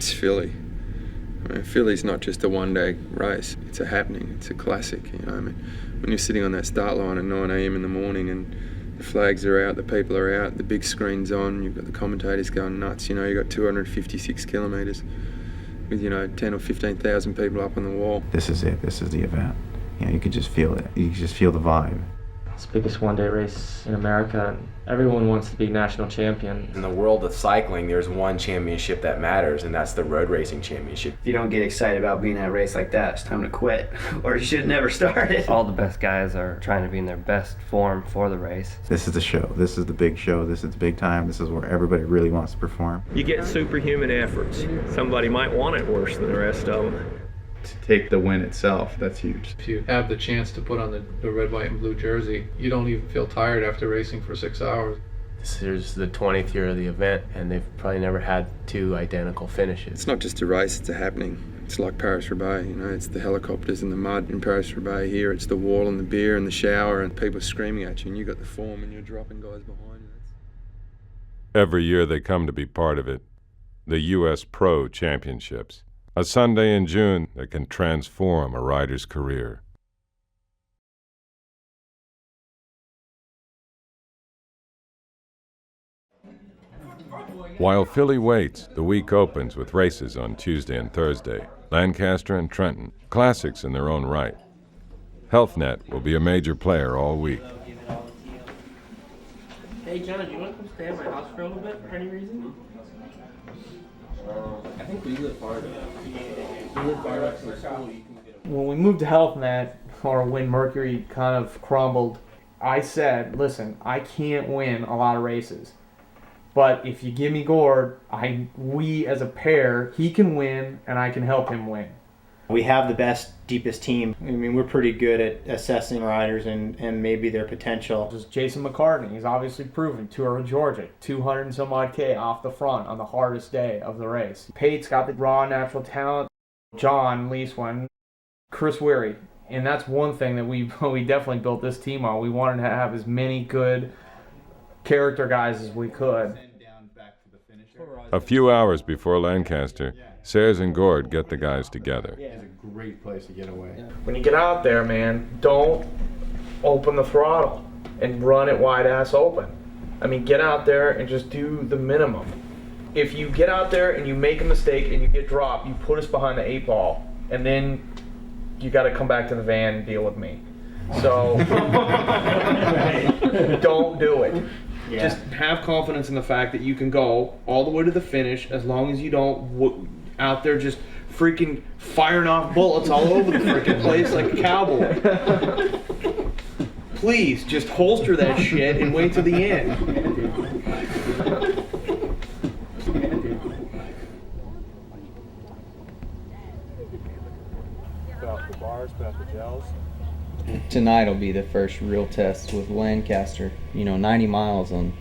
It's Philly. I mean, Philly's not just a one-day race. It's a happening. It's a classic. You know, I mean, when you're sitting on that start line at 9 a.m. in the morning and the flags are out, the people are out, the big screen's on, you've got the commentators going nuts. You know, you've got 256 kilometres with, 10 or 15,000 people up on the wall. This is it. This is the event. You could just feel it. You could just feel the vibe. It's the biggest one-day race in America, and everyone wants to be national champion. In the world of cycling, there's one championship that matters, and that's the road racing championship. If you don't get excited about being at a race like that, it's time to quit, or you should never start it. All the best guys are trying to be in their best form for the race. This is the show. This is the big show. This is the big time. This is where everybody really wants to perform. You get superhuman efforts. Somebody might want it worse than the rest of them. To take the win itself, that's huge. If you have the chance to put on the red, white, and blue jersey, you don't even feel tired after racing for 6 hours. This is the 20th year of the event, and they've probably never had two identical finishes. It's not just a race, it's a happening. It's like Paris-Roubaix, it's the helicopters and the mud in Paris-Roubaix. Here it's the wall and the beer and the shower and people screaming at you, and you've got the form and you're dropping guys behind you. Every year they come to be part of it, the U.S. Pro Championships. A Sunday in June that can transform a rider's career. While Philly waits, the week opens with races on Tuesday and Thursday, Lancaster and Trenton, classics in their own right. HealthNet will be a major player all week. Hey John, do you want to come stay at my house for a little bit for any reason? I think we live far enough. We live far enough from school. When we moved to HealthNet, or when Mercury kind of crumbled, I said, listen, I can't win a lot of races. But if you give me Gord, we as a pair, he can win and I can help him win. We have the best, deepest team. I mean, we're pretty good at assessing riders and maybe their potential. Just Jason McCartney, he's obviously proven, Tour of Georgia, 200 and some odd K off the front on the hardest day of the race. Pate's got the raw natural talent. John Leeswin, Chris Weary. And that's one thing that we definitely built this team on. We wanted to have as many good character guys as we could. A few hours before Lancaster, Sayers and Gord get the guys together. It's a great place to get away. When you get out there, man, don't open the throttle and run it wide ass open. I mean, get out there and just do the minimum. If you get out there and you make a mistake and you get dropped, you put us behind the 8 ball, and then you got to come back to the van and deal with me. So don't do it. Yeah. Just have confidence in the fact that you can go all the way to the finish as long as you don't out there just freaking firing off bullets all over the freaking place like a cowboy. Please, just holster that shit and wait to the end. About the bars, about the gels. Tonight will be the first real test with Lancaster. 90 miles on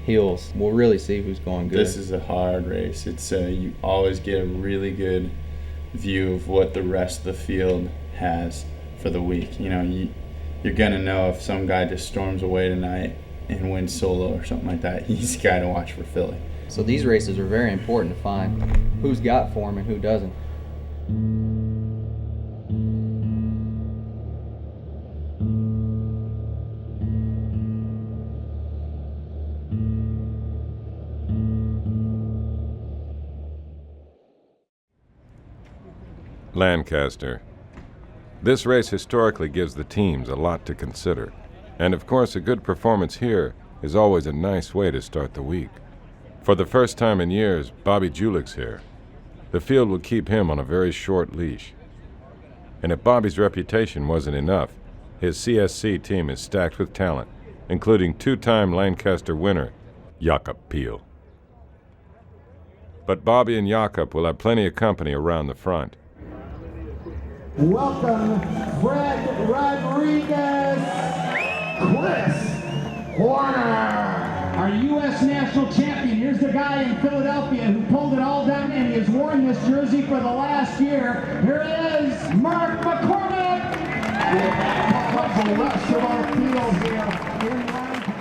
hills. We'll really see who's going good. This is a hard race. It's you always get a really good view of what the rest of the field has for the week. You're gonna know if some guy just storms away tonight and wins solo or something like that. He's the guy to watch for Philly. So these races are very important to find who's got form and who doesn't. Lancaster. This race historically gives the teams a lot to consider. And of course, a good performance here is always a nice way to start the week. For the first time in years, Bobby Julich's here. The field will keep him on a very short leash. And if Bobby's reputation wasn't enough, his CSC team is stacked with talent, including two-time Lancaster winner, Jakob Peel. But Bobby and Jakob will have plenty of company around the front. Welcome, Fred Rodriguez, Chris Horner, our U.S. national champion. Here's the guy in Philadelphia who pulled it all down, and he has worn this jersey for the last year. Here it is, Mark McCormick. The rest of our field here in Lancaster.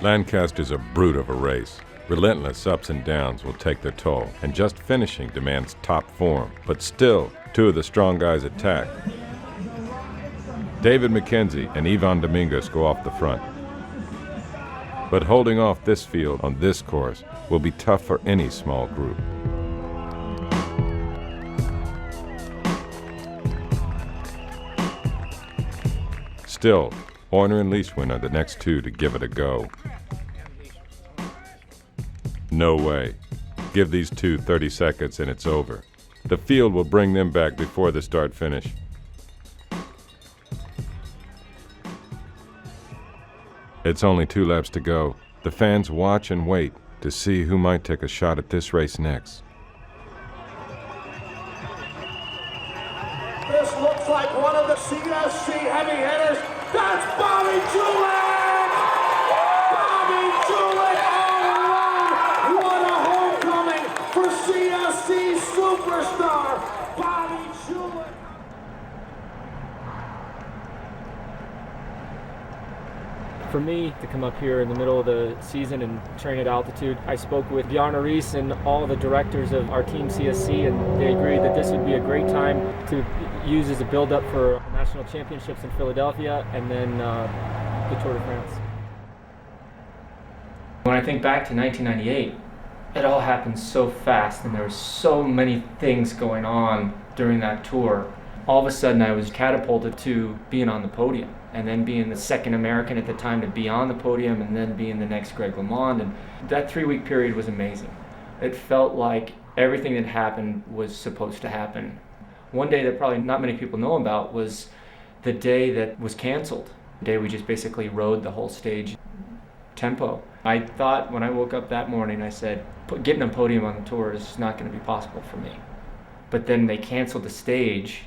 Lancaster's a brute of a race. Relentless ups and downs will take their toll, and just finishing demands top form. But still, two of the strong guys attack. David McKenzie and Ivan Domingos go off the front. But holding off this field on this course will be tough for any small group. Still, Horner and Leishman are the next two to give it a go. No way. Give these two 30 seconds and it's over. The field will bring them back before the start-finish. It's only 2 laps to go. The fans watch and wait to see who might take a shot at this race next. This looks like one of the CSC heavy hitters. That's Bobby Julich! Bobby Julich all around! What a homecoming for CSC superstar, Bobby Julich! For me to come up here in the middle of the season and train at altitude, I spoke with Bjarne Riis and all the directors of our team CSC, and they agreed that this would be a great time to use as a build-up for national championships in Philadelphia and then the Tour de France. When I think back to 1998, it all happened so fast and there were so many things going on during that tour. All of a sudden I was catapulted to being on the podium, and then being the second American at the time to be on the podium, and then being the next Greg LeMond. And that 3-week period was amazing. It felt like everything that happened was supposed to happen. One day that probably not many people know about was the day that was canceled. The day we just basically rode the whole stage tempo. I thought when I woke up that morning, I said, getting a podium on the tour is not going to be possible for me. But then they canceled the stage,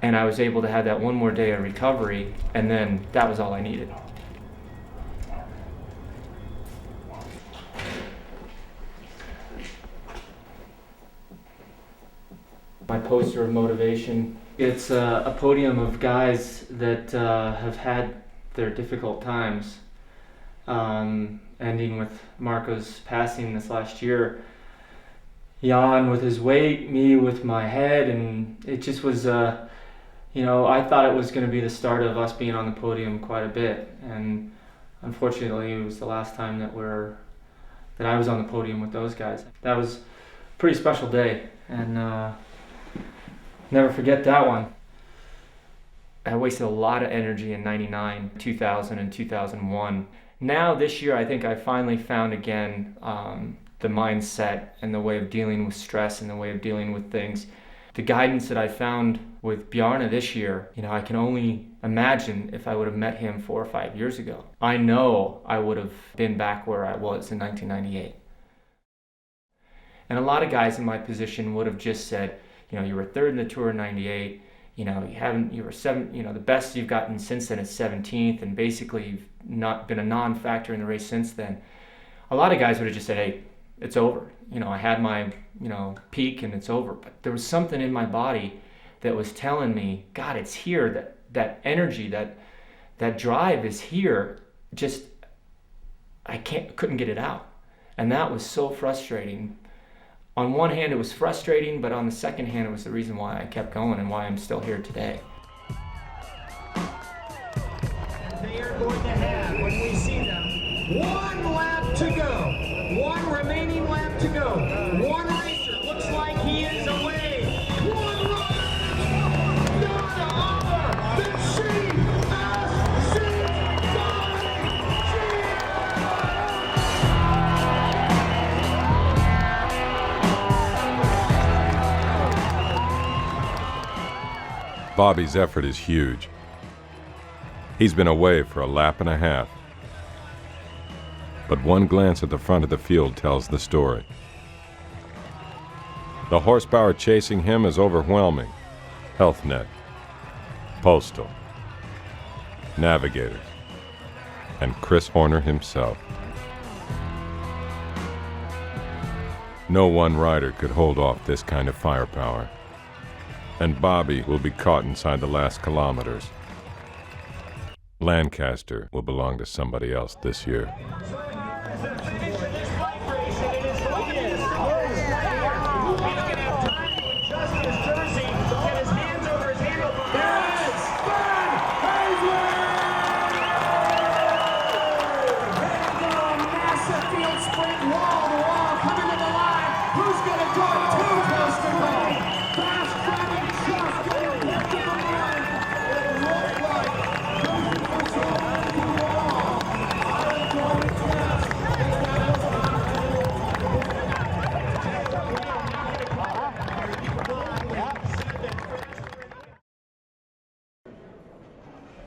and I was able to have that one more day of recovery, and then that was all I needed. My poster of motivation, it's a podium of guys that have had their difficult times, ending with Marco's passing this last year. Jan with his weight, me with my head, and it just was I thought it was going to be the start of us being on the podium quite a bit, and unfortunately it was the last time that I was on the podium with those guys. That was a pretty special day, and never forget that one. I wasted a lot of energy in 99, 2000, and 2001. Now this year I think I finally found again the mindset and the way of dealing with stress and the way of dealing with things. The guidance that I found with Bjarne this year, I can only imagine if I would have met him 4 or 5 years ago. I know I would have been back where I was in 1998. And a lot of guys in my position would have just said, you were third in the Tour in 98, you were the best you've gotten since then is 17th, and basically you've not been a non-factor in the race since then. A lot of guys would have just said, hey, it's over. I had my, peak and it's over. But there was something in my body that was telling me, God, it's here. That energy, that drive is here. Just, couldn't get it out. And that was so frustrating. On one hand, it was frustrating, but on the second hand, it was the reason why I kept going and why I'm still here today. They are going to have, when we see them, 1 lap to go. 1 remaining lap to go. 1 racer looks like he is away. 1 rider, none other than CSC Bobby's effort is huge. He's been away for a lap and a half. But one glance at the front of the field tells the story. The horsepower chasing him is overwhelming. HealthNet, Postal, Navigators, and Chris Horner himself. No one rider could hold off this kind of firepower. And Bobby will be caught inside the last kilometers. Lancaster will belong to somebody else this year.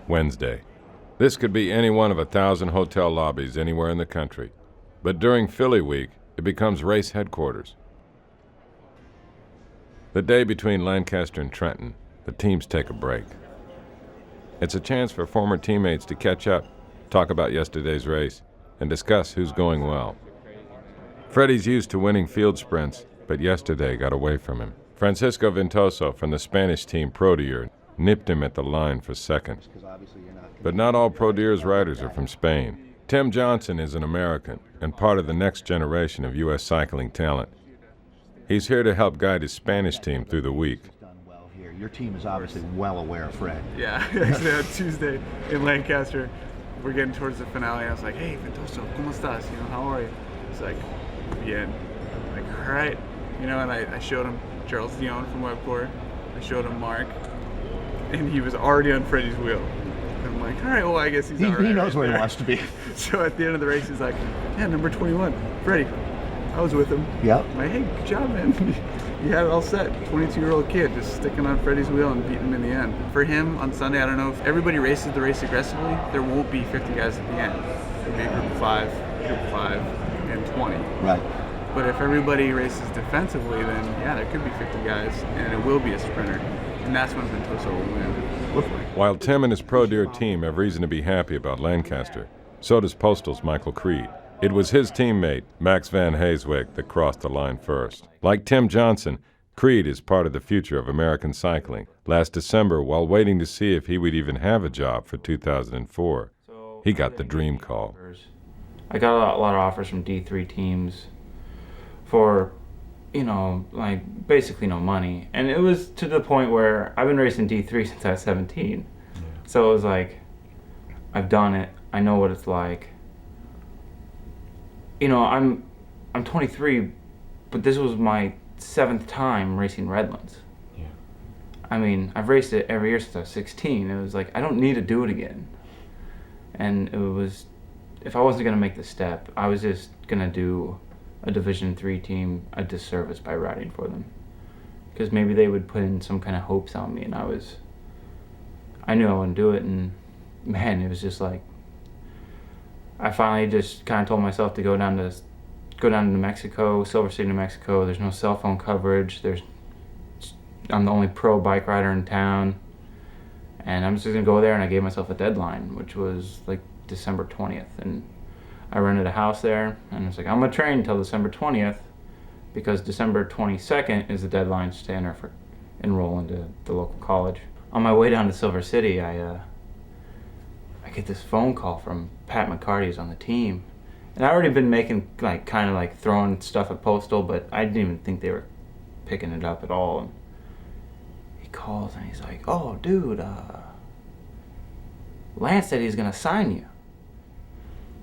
Wednesday. This could be any one of 1,000 hotel lobbies anywhere in the country. But during Philly week, it becomes race headquarters. The day between Lancaster and Trenton, the teams take a break. It's a chance for former teammates to catch up, talk about yesterday's race, and discuss who's going well. Freddie's used to winning field sprints, but yesterday got away from him. Francisco Ventoso from the Spanish team Pro Dier nipped him at the line for second. But not all Pro Dier's riders are from Spain. Tim Johnson is an American and part of the next generation of U.S. cycling talent. He's here to help guide his Spanish team through the week. Your team is obviously well aware of Fred. Yeah, actually on Tuesday in Lancaster, we're getting towards the finale. I was like, hey, Ventoso, ¿cómo estás? You know, how are you? He's like, bien. I'm like, all right. You know, and I showed him Charles Dion from Webcore. I showed him Mark, and he was already on Freddie's wheel. And I'm like, all right, well, I guess he's all right. He knows where he wants to be. So at the end of the race, he's like, yeah, number 21, Freddie. I was with him. Yep. I'm like, hey, good job, man. You had it all set. 22-year-old kid just sticking on Freddie's wheel and beating him in the end. For him, on Sunday, I don't know if everybody races the race aggressively, there won't be 50 guys at the end. It'll be a group of 5, and 20. Right. But if everybody races defensively, then yeah, there could be 50 guys, and it will be a sprinter. And that's when Ventoso will win. While Tim and his Pro Dier team have reason to be happy about Lancaster, so does Postal's Michael Creed. It was his teammate, Max Van Heeswijk, that crossed the line first. Like Tim Johnson, Creed is part of the future of American cycling. Last December, while waiting to see if he would even have a job for 2004, he got the dream call. I got a lot of offers from D3 teams for, you know, like basically no money. And it was to the point where I've been racing D3 since I was 17. Yeah. So it was like, I've done it. I know what it's like. You know, I'm 23, but this was my 7th time racing Redlands. Yeah. I mean, I've raced it every year since I was 16. It was like, I don't need to do it again. And it was, if I wasn't going to make the step, I was just going to do a Division III team a disservice by riding for them. Because maybe they would put in some kind of hopes on me, and I knew I wouldn't do it, and man, it was just like, I finally just kind of told myself to go down to New Mexico, Silver City, New Mexico. There's no cell phone coverage. I'm the only pro bike rider in town, and I'm just gonna go there. And I gave myself a deadline, which was like December 20th, and I rented a house there. And I was like, I'm gonna train until December 20th, because December 22nd is the deadline to enroll into the local college. On my way down to Silver City, I get this phone call from Pat McCarty, who's on the team. And I already been making, like, kind of like throwing stuff at Postal, but I didn't even think they were picking it up at all. And he calls and he's like, oh, dude, Lance said he's gonna sign you.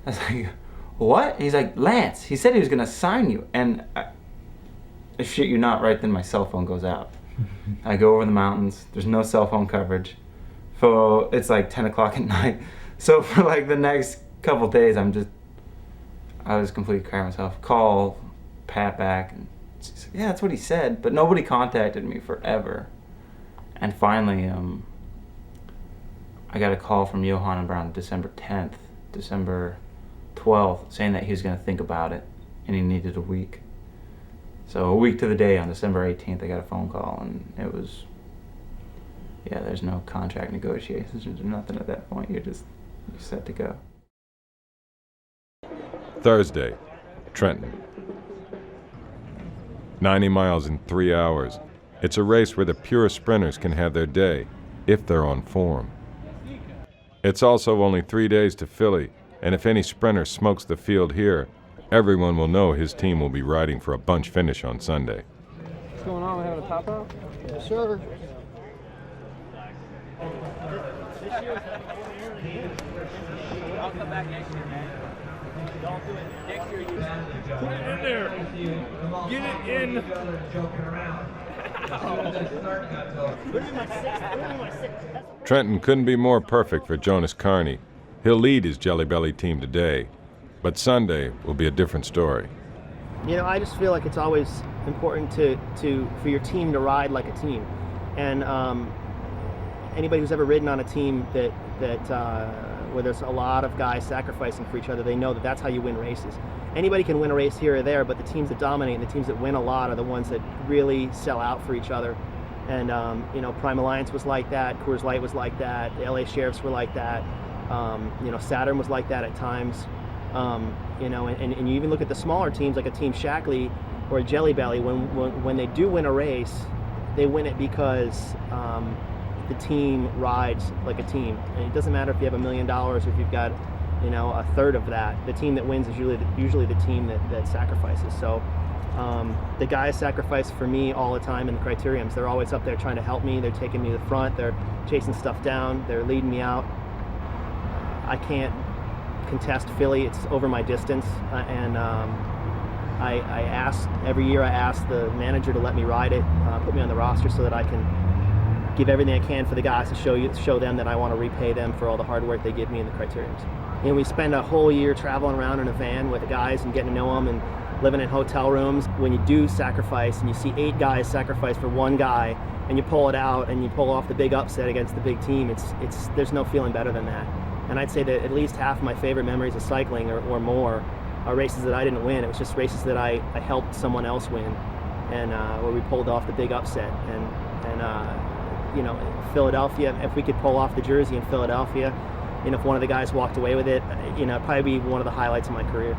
I was like, what? He's like, Lance, he said he was gonna sign you. And I shit you not, right then my cell phone goes out. I go over the mountains, there's no cell phone coverage. So it's like 10 o'clock at night. So for like the next couple days, I was completely crying myself. Call Pat back, and she's like, yeah, that's what he said. But nobody contacted me forever. And finally, I got a call from Johan around December 10th, December 12th, saying that he was going to think about it, and he needed a week. So a week to the day, on December 18th, I got a phone call, and it was, yeah, there's no contract negotiations, there's nothing at that point. You're set to go. Thursday, Trenton. 90 miles in 3 hours. It's a race where the pure sprinters can have their day, if they're on form. It's also only 3 days to Philly, and if any sprinter smokes the field here, everyone will know his team will be riding for a bunch finish on Sunday. What's going on? We having a pop out? Yes, sir. I'll come back next year, man. Don't do it. Next year, you put it in there. Get it in. Trenton couldn't be more perfect for Jonas Carney. He'll lead his Jelly Belly team today, but Sunday will be a different story. You know, I just feel like it's always important for your team to ride like a team, and anybody who's ever ridden on a team that where there's a lot of guys sacrificing for each other, they know that that's how you win races. Anybody can win a race here or there, but the teams that dominate and the teams that win a lot are the ones that really sell out for each other. And you know, Prime Alliance was like that, Coors Light was like that, the LA Sheriffs were like that, you know, Saturn was like that at times. You know, and you even look at the smaller teams like a Team Shackley or a Jelly Belly, when they do win a race, they win it because the team rides like a team. And it doesn't matter if you have $1 million or if you've got, you know, a third of that. The team that wins is usually the team that sacrifices. So the guys sacrifice for me all the time in the criteriums. They're always up there trying to help me. They're taking me to the front. They're chasing stuff down. They're leading me out. I can't contest Philly. It's over my distance. And I ask, every year I ask the manager to let me ride it, put me on the roster so that I can give everything I can for the guys to show them that I want to repay them for all the hard work they give me in the criteriums. And we spend a whole year traveling around in a van with the guys and getting to know them and living in hotel rooms. When you do sacrifice and you see 8 guys sacrifice for 1 guy and you pull it out and you pull off the big upset against the big team, there's no feeling better than that. And I'd say that at least half of my favorite memories of cycling or more are races that I didn't win. It was just races that I helped someone else win, and where we pulled off the big upset. And you know, Philadelphia, if we could pull off the Jersey in Philadelphia, you know, if one of the guys walked away with it, you know, it'd probably be one of the highlights of my career.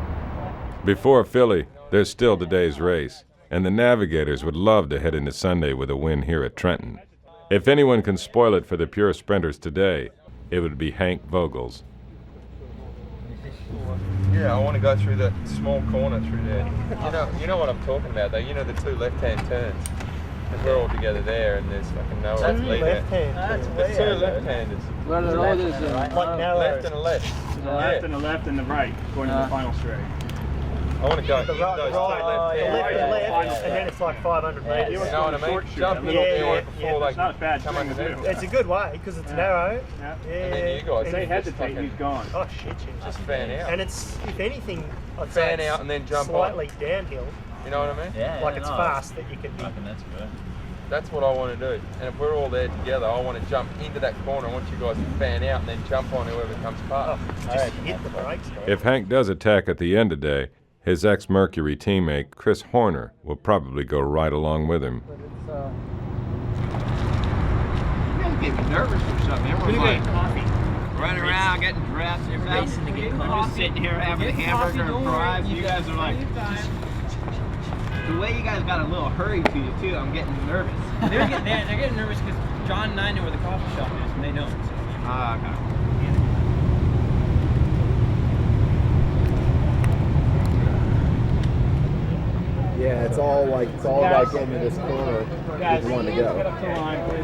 Before Philly, there's still today's race, and the Navigators would love to head into Sunday with a win here at Trenton. If anyone can spoil it for the pure sprinters today, it would be Hank Vogel's. Yeah, I want to go through that small corner through there. You know what I'm talking about though. You know the 2 left-hand turns. And we're all together there, and there's fucking no one to lead there. There's 2 left-handers. Well, there's a left and a left. The left and the left and the right going to the final straight. I want to go those 2 left-handers. And then it's like 500 metres. You know what I mean? Jump in before they come underneath. It's a good way because it's narrow. Yeah. And then you guys, if they hesitate, he's gone. Oh shit! Just fan out. And it's, if anything, I'd fan say out and then jump slightly on. downhill. You know what I mean? Yeah. Like it's fast that you can be. That's good. That's what I want to do. And if we're all there together, I want to jump into that corner. I want you guys to fan out and then jump on whoever comes past. Just hit the brakes. If Hank does attack at the end today, his ex-Mercury teammate, Chris Horner, will probably go right along with him. You guys get me nervous or something. Everyone's like running around, getting dressed, racing to get coffee. I'm just sitting here having a hamburger and fries. You guys are like, the way you guys got a little hurry to you too, I'm getting nervous. They're getting nervous because John and I know where the coffee shop is, and they don't. Ah, okay. Yeah, it's all about getting to this corner with one to go.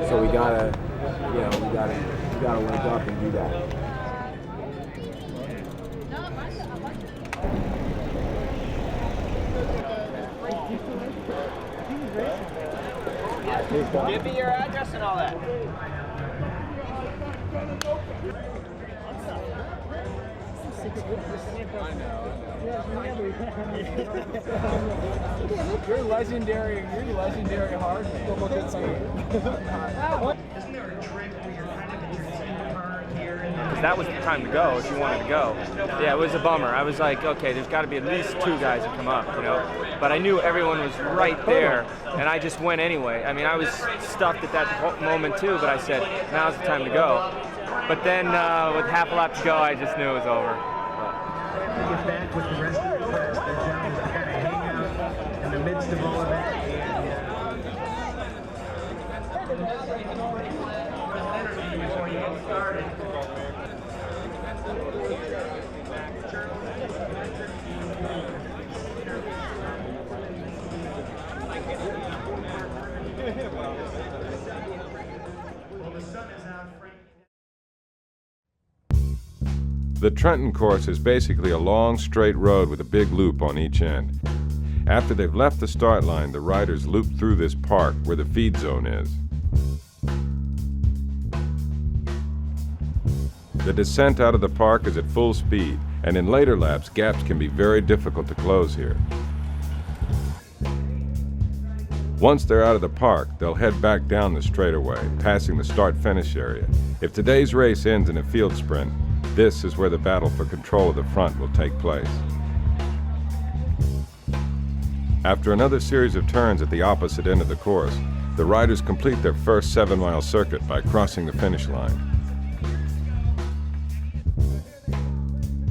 So we gotta wake up and do that. Give me your address and all that. You're legendary hard man. Isn't there a trick where you're kind of in the turn here? Because that was the time to go if you wanted to go. Yeah, it was a bummer. I was like, okay, there's got to be at least 2 guys that come up, you know. But I knew everyone was right there, and I just went anyway. I mean, I was stuffed at that moment too, but I said, now's the time to go. But then with half a lap to go, I just knew it was over. Get back with the rest of the class. Their job is to kind of hang out in the midst of all of that. The Trenton course is basically a long, straight road with a big loop on each end. After they've left the start line, the riders loop through this park where the feed zone is. The descent out of the park is at full speed, and in later laps, gaps can be very difficult to close here. Once they're out of the park, they'll head back down the straightaway, passing the start-finish area. If today's race ends in a field sprint, this is where the battle for control of the front will take place. After another series of turns at the opposite end of the course, the riders complete their first 7-mile circuit by crossing the finish line.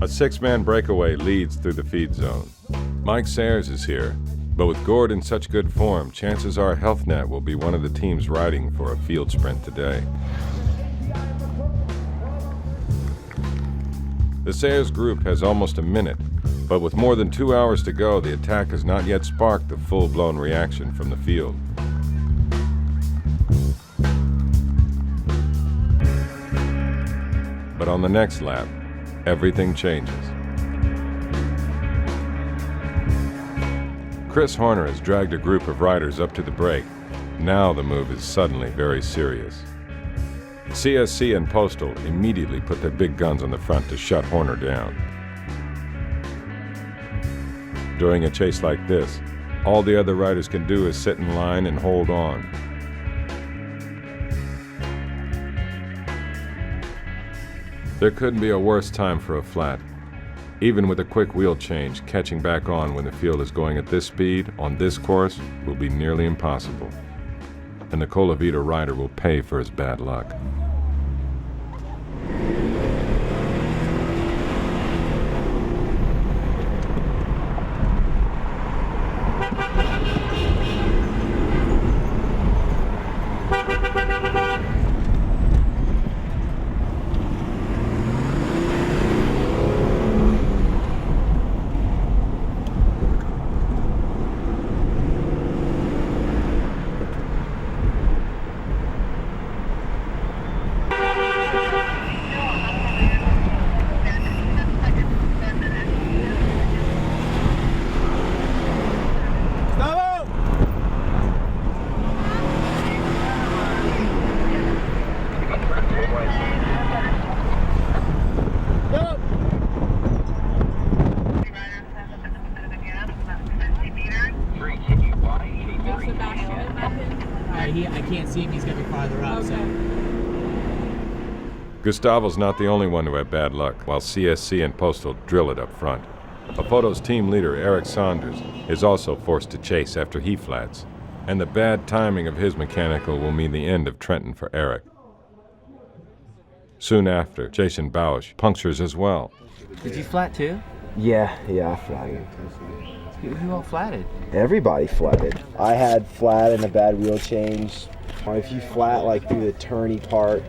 A 6-man breakaway leads through the feed zone. Mike Sayers is here, but with Gord in such good form, chances are HealthNet will be one of the teams riding for a field sprint today. The Sayers group has almost a minute, but with more than 2 hours to go, the attack has not yet sparked the full-blown reaction from the field. But on the next lap, everything changes. Chris Horner has dragged a group of riders up to the break. Now the move is suddenly very serious. CSC and Postal immediately put their big guns on the front to shut Horner down. During a chase like this, all the other riders can do is sit in line and hold on. There couldn't be a worse time for a flat. Even with a quick wheel change, catching back on when the field is going at this speed on this course will be nearly impossible. And the Colavita rider will pay for his bad luck. I can't see if he's going to be farther up. Okay. Gustavo's not the only one to have bad luck, while CSC and Postal drill it up front. A photo's team leader, Eric Saunders, is also forced to chase after he flats, and the bad timing of his mechanical will mean the end of Trenton for Eric. Soon after, Jason Bausch punctures as well. Did you flat too? Yeah, I flatted. Who all flatted? Everybody flatted. I had flat and a bad wheel change. If you flat like through the turny part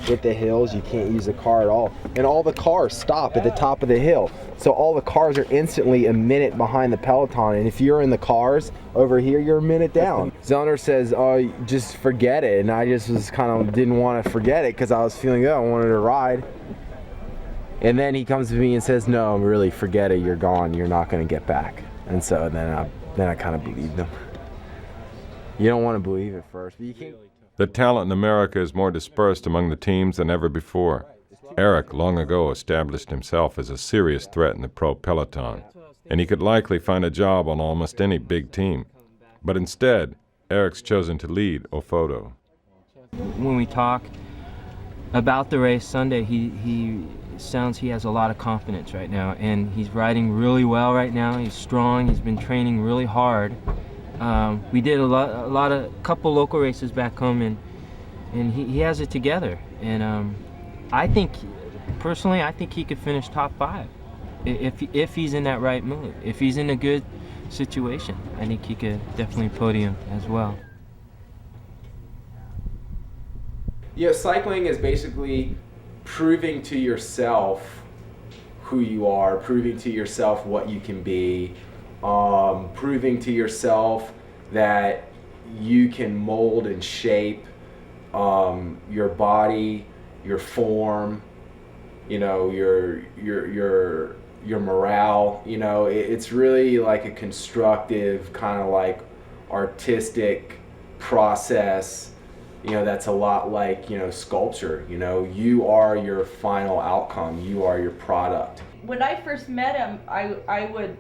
with the hills, you can't use the car at all. And all the cars stop at the top of the hill. So all the cars are instantly a minute behind the Peloton. And if you're in the cars over here, you're a minute down. Zellner says, oh, just forget it. And I just was didn't want to forget it because I was feeling good. I wanted to ride. And then he comes to me and says, no, really, forget it. You're gone. You're not going to get back. And so then I kind of believed him. You don't want to believe it first, but you can't. The talent in America is more dispersed among the teams than ever before. Eric long ago established himself as a serious threat in the pro Peloton, and he could likely find a job on almost any big team. But instead, Eric's chosen to lead Ofoto. When we talk about the race Sunday, he sounds he has a lot of confidence right now, and he's riding really well right now. He's strong. He's been training really hard. We did a couple local races back home, and he has it together. And I think, personally, I think he could finish top 5 if he's in that right mood. If he's in a good situation, I think he could definitely podium as well. Yeah, cycling is basically proving to yourself who you are, proving to yourself what you can be, proving to yourself that you can mold and shape your body, your form, your morale. It's really like a constructive kind of like artistic process, that's a lot like, sculpture. You are your final outcome. You are your product. When I first met him, I would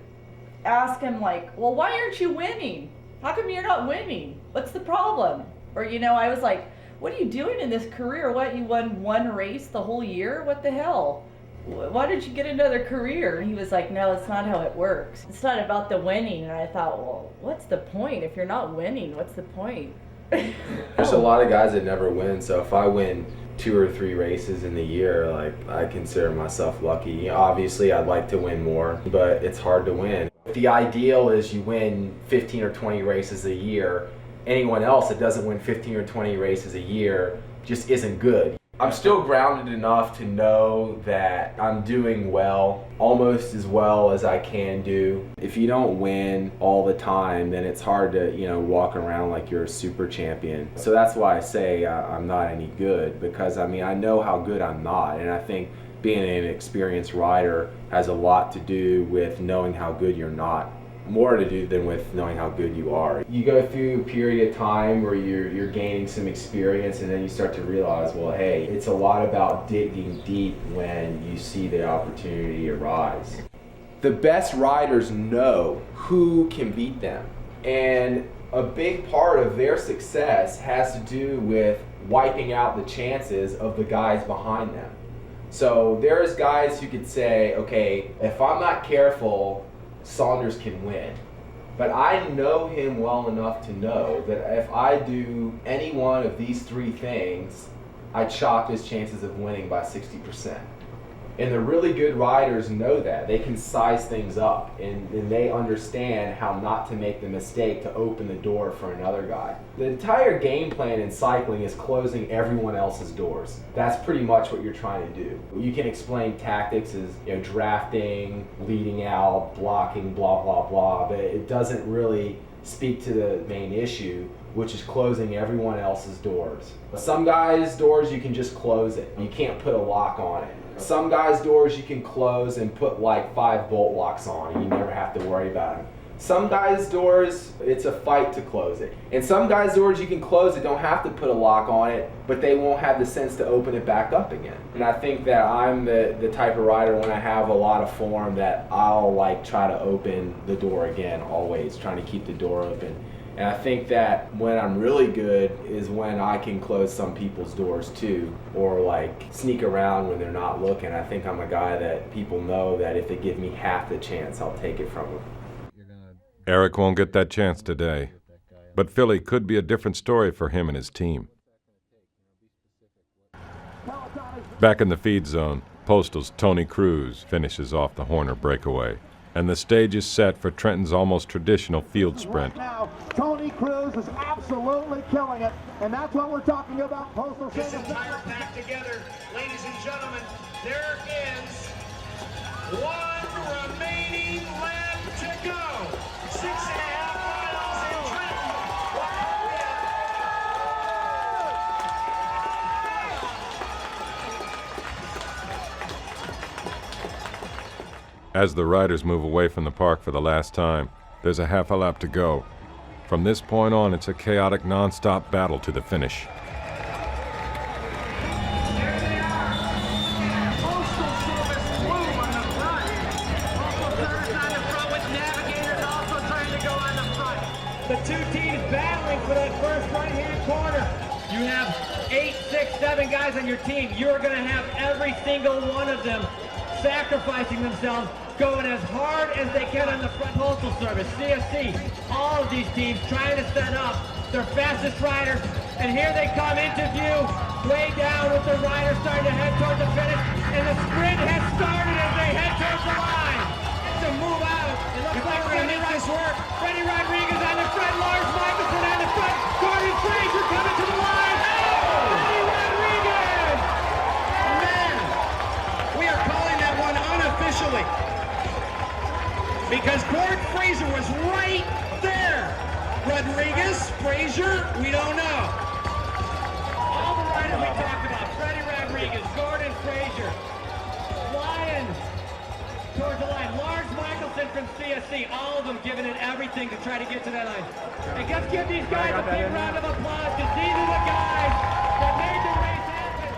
ask him like, well, why aren't you winning? How come you're not winning? What's the problem? Or, I was like, what are you doing in this career? What, you won one race the whole year? What the hell? Why did you get another career? And he was like, no, it's not how it works. It's not about the winning. And I thought, well, what's the point? If you're not winning, what's the point? There's a lot of guys that never win. So if I win 2 or 3 races in the year, like, I consider myself lucky. Obviously, I'd like to win more, but it's hard to win. The ideal is you win 15 or 20 races a year. Anyone else that doesn't win 15 or 20 races a year just isn't good. I'm still grounded enough to know that I'm doing well, almost as well as I can do. If you don't win all the time, then it's hard to, walk around like you're a super champion. So that's why I say I'm not any good, because I know how good I'm not, and I think being an experienced rider has a lot to do with knowing how good you're not. More to do than with knowing how good you are. You go through a period of time where you're gaining some experience, and then you start to realize, well, hey, it's a lot about digging deep when you see the opportunity arise. The best riders know who can beat them, and a big part of their success has to do with wiping out the chances of the guys behind them. So there's guys who could say, okay, if I'm not careful, Saunders can win. But I know him well enough to know that if I do any one of these 3 things, I chop his chances of winning by 60%. And the really good riders know that. They can size things up, and they understand how not to make the mistake to open the door for another guy. The entire game plan in cycling is closing everyone else's doors. That's pretty much what you're trying to do. You can explain tactics as drafting, leading out, blocking, blah, blah, blah, but it doesn't really speak to the main issue, which is closing everyone else's doors. Some guys' doors, you can just close it. You can't put a lock on it. Some guys' doors you can close and put like 5 bolt locks on, and you never have to worry about them. Some guys' doors, it's a fight to close it. And some guys' doors you can close it, don't have to put a lock on it, but they won't have the sense to open it back up again. And I think that I'm the type of rider, when I have a lot of form, that I'll like try to open the door again, always trying to keep the door open. And I think that when I'm really good is when I can close some people's doors too, or like sneak around when they're not looking. I think I'm a guy that people know that if they give me half the chance, I'll take it from them. Eric won't get that chance today, but Philly could be a different story for him and his team. Back in the feed zone, Postal's Tony Cruz finishes off the Horner breakaway, and the stage is set for Trenton's almost traditional field sprint. Right now, Tony Cruz is absolutely killing it, and that's what we're talking about. Postal this entire pack together, ladies and gentlemen, there is 1 remaining lap to go. 6.5 miles in Trenton. As the riders move away from the park for the last time, there's a half a lap to go. From this point on, it's a chaotic, non-stop battle to the finish. The 2 teams battling for that first right-hand corner. You have 8, 6, 7 guys on your team. You're going to have every single one of them sacrificing themselves, going as hard as they can on the front. Postal Service, CSC, all of these teams trying to set up their fastest riders. And here they come into view, way down with the riders starting to head towards the finish. And the sprint has started as they head towards the line. To move out. It looks like we're going to make this work. Freddie Rodriguez on the front, Lars Michelson on the front, Gordon Fraser coming to the line. Freddie Rodriguez! Man, we are calling that one unofficially, because Gordon Fraser was right there. Rodriguez, Fraser, we don't know. All the riders we talked about, Freddie Rodriguez, Gordon Fraser, towards the line. Lars Michelson from CSC, all of them giving it everything to try to get to that line. And let's give these guys a big round of applause, because these are the guys that made the race happen.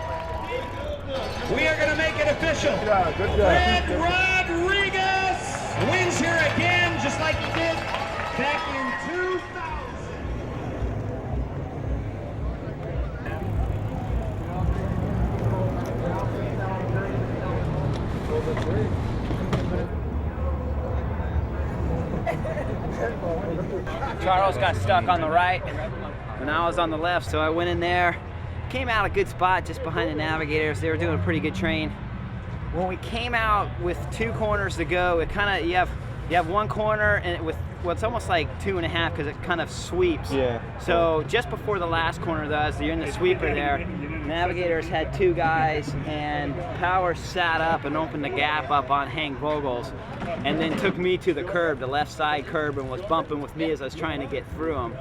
We are going to make it official. Good job. Fred Rodriguez wins here again, just like he did back in 2000. Charles got stuck on the right and I was on the left, so I went in there, came out a good spot just behind the Navigators. They were doing a pretty good train. When we came out with 2 corners to go, it kind of, you have 1 corner and with it's almost like 2.5 because it kind of sweeps. Yeah. So just before the last corner does, you're in the sweeper there. Navigators had 2 guys, and Power sat up and opened the gap up on Hank Vogel's, and then took me to the curb, the left side curb, and was bumping with me as I was trying to get through him.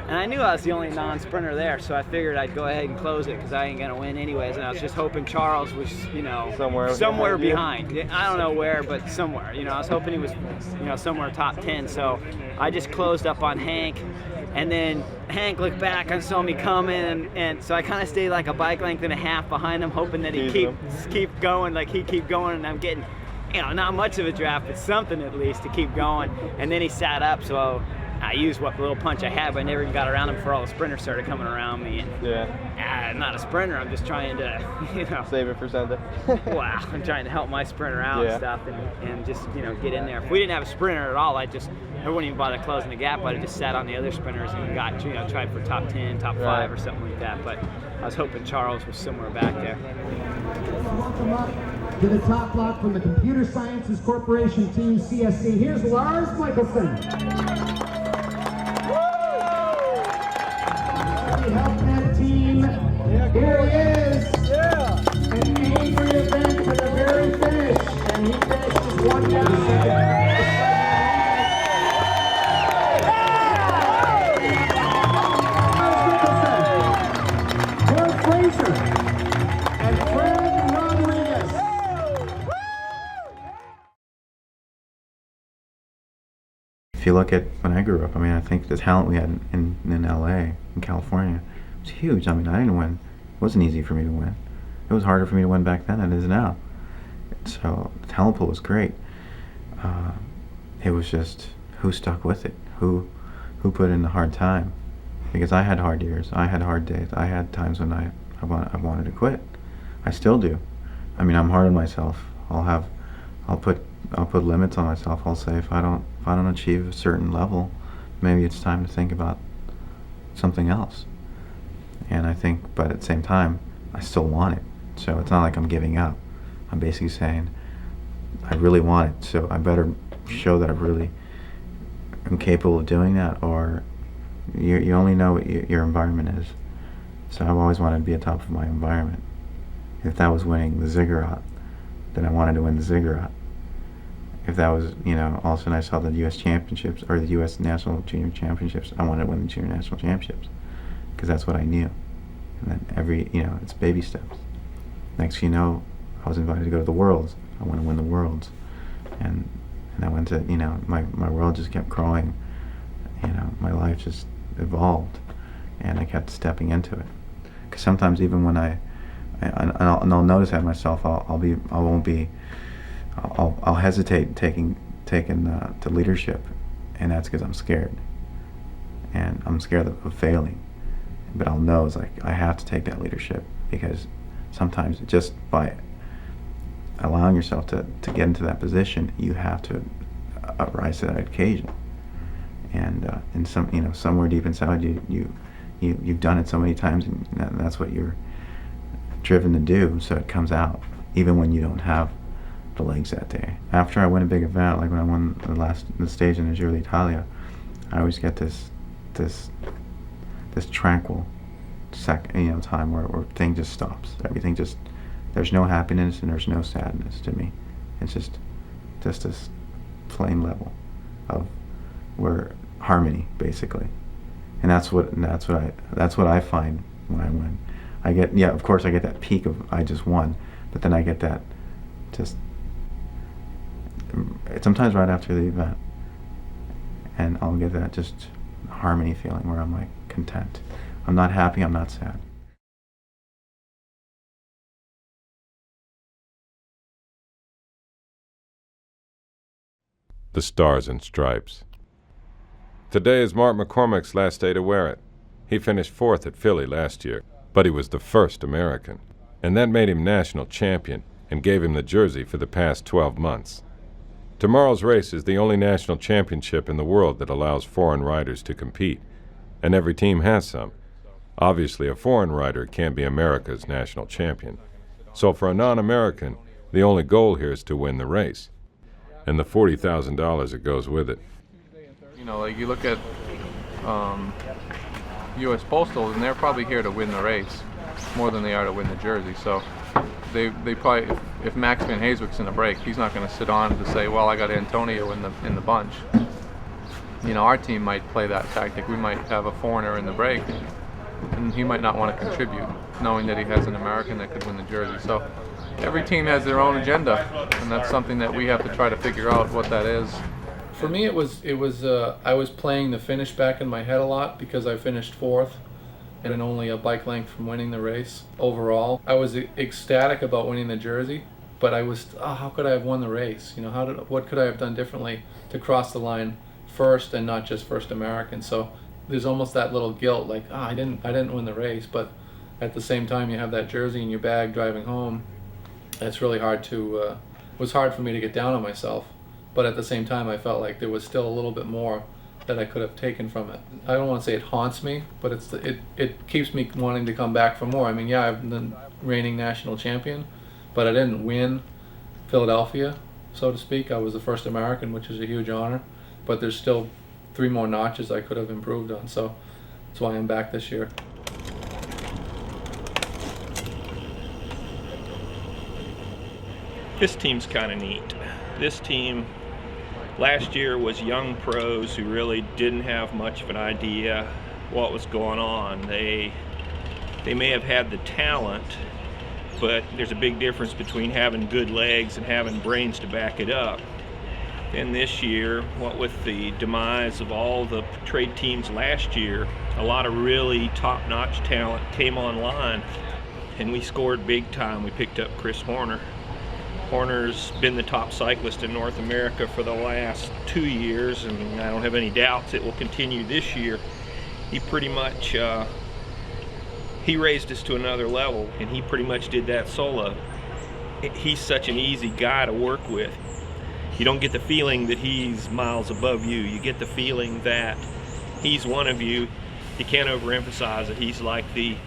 And I knew I was the only non-sprinter there, so I figured I'd go ahead and close it because I ain't gonna win anyways. And I was just hoping Charles was, you know, somewhere behind. I don't know where, but somewhere. You know, I was hoping he was, you know, somewhere top 10. So I just closed up on Hank, and then Hank looked back and saw me coming, and so I kind of stayed like a bike length and a half behind him, hoping that he'd keep going, like he'd keep going, and I'm getting, you know, not much of a draft, but something at least to keep going. And then he sat up, so I used what little punch I had, but I never even got around him before all the sprinters started coming around me. And, I'm not a sprinter, I'm just trying to, you know. Save it for Sunday. Wow, I'm trying to help my sprinter out and stuff, and just, you know, get in there. If we didn't have a sprinter at all, I wouldn't even bother closing the gap. I'd have just sat on the other sprinters and got, you know, tried for top 10, top 5 or something like that. But I was hoping Charles was somewhere back there. Welcome up to the top block from the Computer Sciences Corporation Team CSC. Here's Lars Michelson. He helped that team. Here he is. And aim for your event to the very finish. And he finished just 1 down. If you look at when I grew up, I mean, I think the talent we had in LA, in California, was huge. I mean, I didn't win. It wasn't easy for me to win. It was harder for me to win back then than it is now. So the talent pool was great. It was just who stuck with it, who put in the hard time. Because I had hard years, I had hard days, I had times when I wanted to quit. I still do. I mean, I'm hard on myself. I'll put limits on myself. I'll say if I don't achieve a certain level, maybe it's time to think about something else. And I think, but at the same time, I still want it. So it's not like I'm giving up. I'm basically saying, I really want it, so I better show that I really am capable of doing that, or you only know what your environment is. So I've always wanted to be on top of my environment. If that was winning the Ziggurat, then I wanted to win the Ziggurat. If that was, you know, all of a sudden I saw the U.S. Championships, or the U.S. National Junior Championships, I wanted to win the Junior National Championships, because that's what I knew. And then it's baby steps. Next thing you know, I was invited to go to the Worlds. I want to win the Worlds. And I went to, my world just kept growing. My life just evolved, and I kept stepping into it. Because sometimes even when I'll notice that myself, I'll hesitate taking the leadership, and that's because I'm scared. And I'm scared of failing. But I'll know it's like I have to take that leadership, because sometimes just by allowing yourself to get into that position, you have to rise to that occasion. And somewhere deep inside you've done it so many times, and that's what you're driven to do. So it comes out even when you don't have the legs that day. After I win a big event, like when I won the stage in the Giro d'Italia, I always get this tranquil time where thing just stops. Everything just, there's no happiness and there's no sadness to me. It's just this plain level of harmony, basically. And that's what I find when I win. I get, of course I get that peak of I just won, but then I get that just sometimes right after the event, and I'll get that just harmony feeling where I'm like content. I'm not happy, I'm not sad. The Stars and Stripes. Today is Mark McCormick's last day to wear it. He finished 4th at Philly last year, but he was the first American, and that made him national champion and gave him the jersey for the past 12 months. Tomorrow's race is the only national championship in the world that allows foreign riders to compete, and every team has some. Obviously, a foreign rider can't be America's national champion. So for a non-American, the only goal here is to win the race, and the $40,000 that goes with it. You know, like you look at U.S. Postal, and they're probably here to win the race more than they are to win the jersey. So they probably, if Max Van Haeswick's in the break, he's not going to sit on to say, well, I got Antonio in the bunch. You know, our team might play that tactic. We might have a foreigner in the break, and he might not want to contribute, knowing that he has an American that could win the jersey. So every team has their own agenda, and that's something that we have to try to figure out what that is. For me, I was playing the finish back in my head a lot because I finished 4th and only a bike length from winning the race overall. I was ecstatic about winning the jersey, but I was, how could I have won the race? You know, what could I have done differently to cross the line first and not just first American? So there's almost that little guilt, like, I didn't win the race, but at the same time you have that jersey in your bag driving home. It's really hard to, it was hard for me to get down on myself, but at the same time I felt like there was still a little bit more that I could have taken from it. I don't want to say it haunts me, but it keeps me wanting to come back for more. I mean, yeah, I'm the reigning national champion, but I didn't win Philadelphia, so to speak. I was the first American, which is a huge honor, but there's still 3 more notches I could have improved on, so that's why I'm back this year. This team's kind of neat. This team last year was young pros who really didn't have much of an idea what was going on. They may have had the talent, but there's a big difference between having good legs and having brains to back it up. And this year, what with the demise of all the trade teams last year, a lot of really top-notch talent came online, and we scored big time. We picked up Chris Horner. Horner's been the top cyclist in North America for the last 2 years, and I don't have any doubts it will continue this year. He pretty much, he raised us to another level, and he pretty much did that solo. He's such an easy guy to work with. You don't get the feeling that he's miles above you. You get the feeling that he's one of you. You can't overemphasize it. He's like the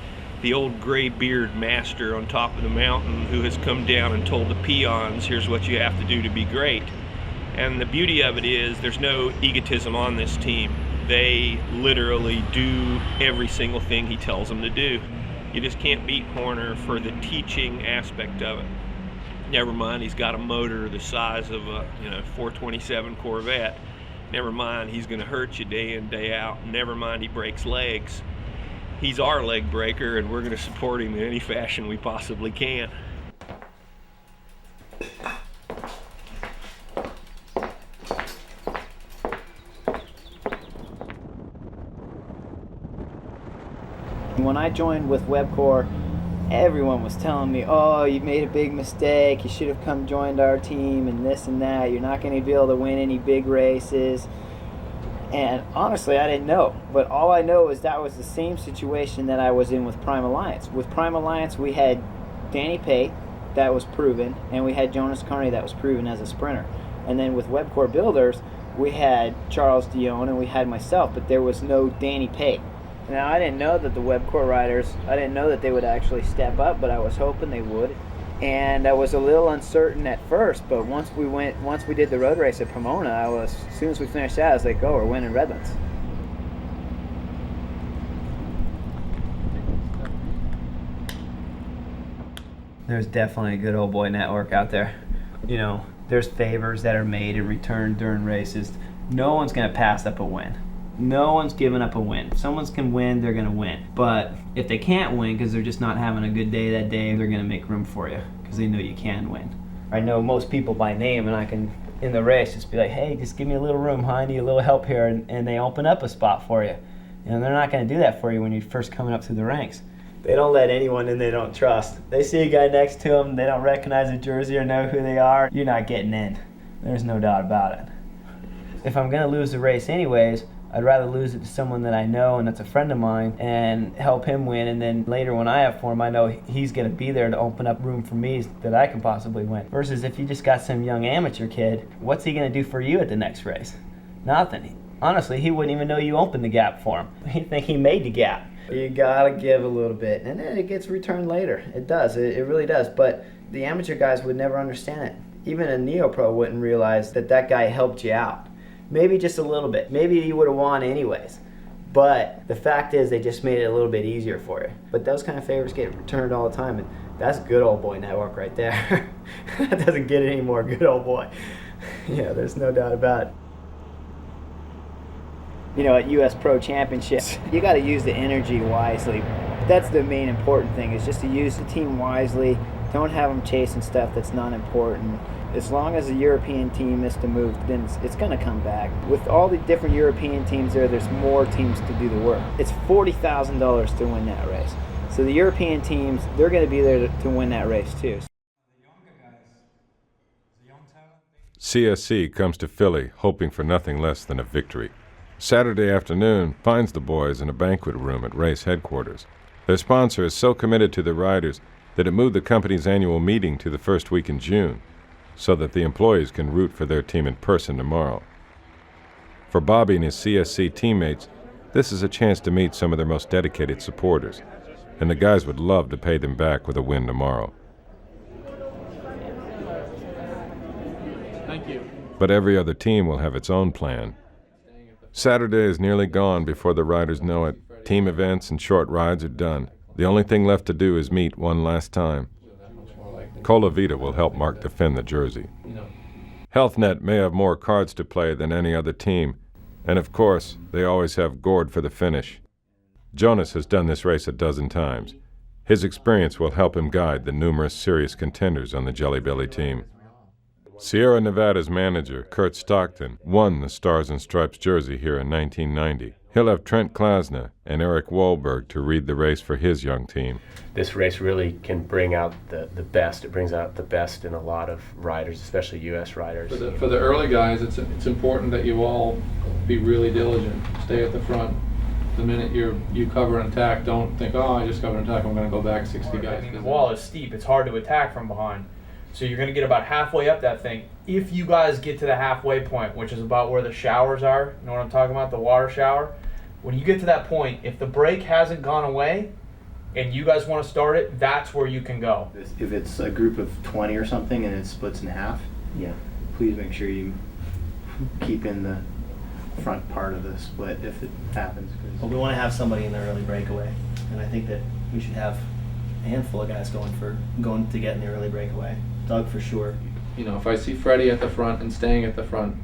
old gray-beard master on top of the mountain who has come down and told the peons, here's what you have to do to be great. And the beauty of it is there's no egotism on this team. They literally do every single thing he tells them to do. You just can't beat Horner for the teaching aspect of it. Never mind, he's got a motor the size of a 427 Corvette. Never mind, he's going to hurt you day in, day out. Never mind, he breaks legs. He's our leg breaker, and we're going to support him in any fashion we possibly can. When I joined with Webcor, everyone was telling me, oh, you made a big mistake, you should have come joined our team, and this and that, you're not going to be able to win any big races. And honestly, I didn't know. But all I know is that was the same situation that I was in with Prime Alliance. With Prime Alliance, we had Danny Pate, that was proven, and we had Jonas Carney, that was proven as a sprinter. And then with Webcor Builders, we had Charles Dion and we had myself, but there was no Danny Pate. Now, I didn't know that the Webcor riders, I didn't know that they would actually step up, but I was hoping they would. And I was a little uncertain at first, but once we did the road race at Pomona, as soon as we finished that, I was like, oh, we're winning Redlands. There's definitely a good old boy network out there. You know, there's favors that are made in return during races. No one's going to pass up a win. No one's giving up a win. If someone can win, they're going to win. But if they can't win because they're just not having a good day that day, they're going to make room for you because they know you can win. I know most people by name, and I can in the race. Just be like, hey, just give me a little room, huh? I need a little help here, and they open up a spot for you. And they're not going to do that for you when you're first coming up through the ranks. They don't let anyone in they don't trust. They see a guy next to them, they don't recognize a jersey or know who they are, you're not getting in. There's no doubt about it. If I'm going to lose the race anyways, I'd rather lose it to someone that I know and that's a friend of mine and help him win, and then later when I have form, I know he's going to be there to open up room for me that I can possibly win. Versus if you just got some young amateur kid, what's he going to do for you at the next race? Nothing. Honestly, he wouldn't even know you opened the gap for him. He'd think he made the gap. You gotta give a little bit, and then it gets returned later. It does, it really does. But the amateur guys would never understand it. Even a neo-pro wouldn't realize that that guy helped you out. Maybe just a little bit. Maybe you would have won anyways. But the fact is they just made it a little bit easier for you. But those kind of favors get returned all the time, and that's good old boy network right there. That doesn't get any more good old boy. Yeah, there's no doubt about it. You know, at U.S. Pro Championships, you got to use the energy wisely. That's the main important thing, is just to use the team wisely. Don't have them chasing stuff that's not important. As long as the European team is to move, then it's going to come back. With all the different European teams there's more teams to do the work. It's $40,000 to win that race. So the European teams, they're going to be there to win that race too. CSC comes to Philly hoping for nothing less than a victory. Saturday afternoon finds the boys in a banquet room at race headquarters. Their sponsor is so committed to the riders that it moved the company's annual meeting to the first week in June, so that the employees can root for their team in person tomorrow. For Bobby and his CSC teammates, this is a chance to meet some of their most dedicated supporters, and the guys would love to pay them back with a win tomorrow. Thank you. But every other team will have its own plan. Saturday is nearly gone before the riders know it. Team events and short rides are done. The only thing left to do is meet one last time. Colavita will help Mark defend the jersey. HealthNet may have more cards to play than any other team, and of course, they always have Gord for the finish. Jonas has done this race a dozen times. His experience will help him guide the numerous serious contenders on the Jelly Belly team. Sierra Nevada's manager, Kurt Stockton, won the Stars and Stripes jersey here in 1990. He'll have Trent Klasner and Eric Wahlberg to read the race for his young team. This race really can bring out the best. It brings out the best in a lot of riders, especially U.S. riders. For the early guys, it's important that you all be really diligent. Stay at the front. The minute you cover an attack, don't think, oh, I just covered an attack, I'm going to go back 60 guys. I mean, the wall is steep. It's hard to attack from behind. So you're going to get about halfway up that thing. If you guys get to the halfway point, which is about where the showers are, you know what I'm talking about, the water shower? When you get to that point, if the brake hasn't gone away and you guys want to start it, that's where you can go. If it's a group of 20 or something and it splits in half, Yeah. please make sure you keep in the front part of the split if it happens. Well, we want to have somebody in the early breakaway, and I think that we should have a handful of guys going to get in the early breakaway. Doug for sure. You know, if I see Freddie at the front and staying at the front,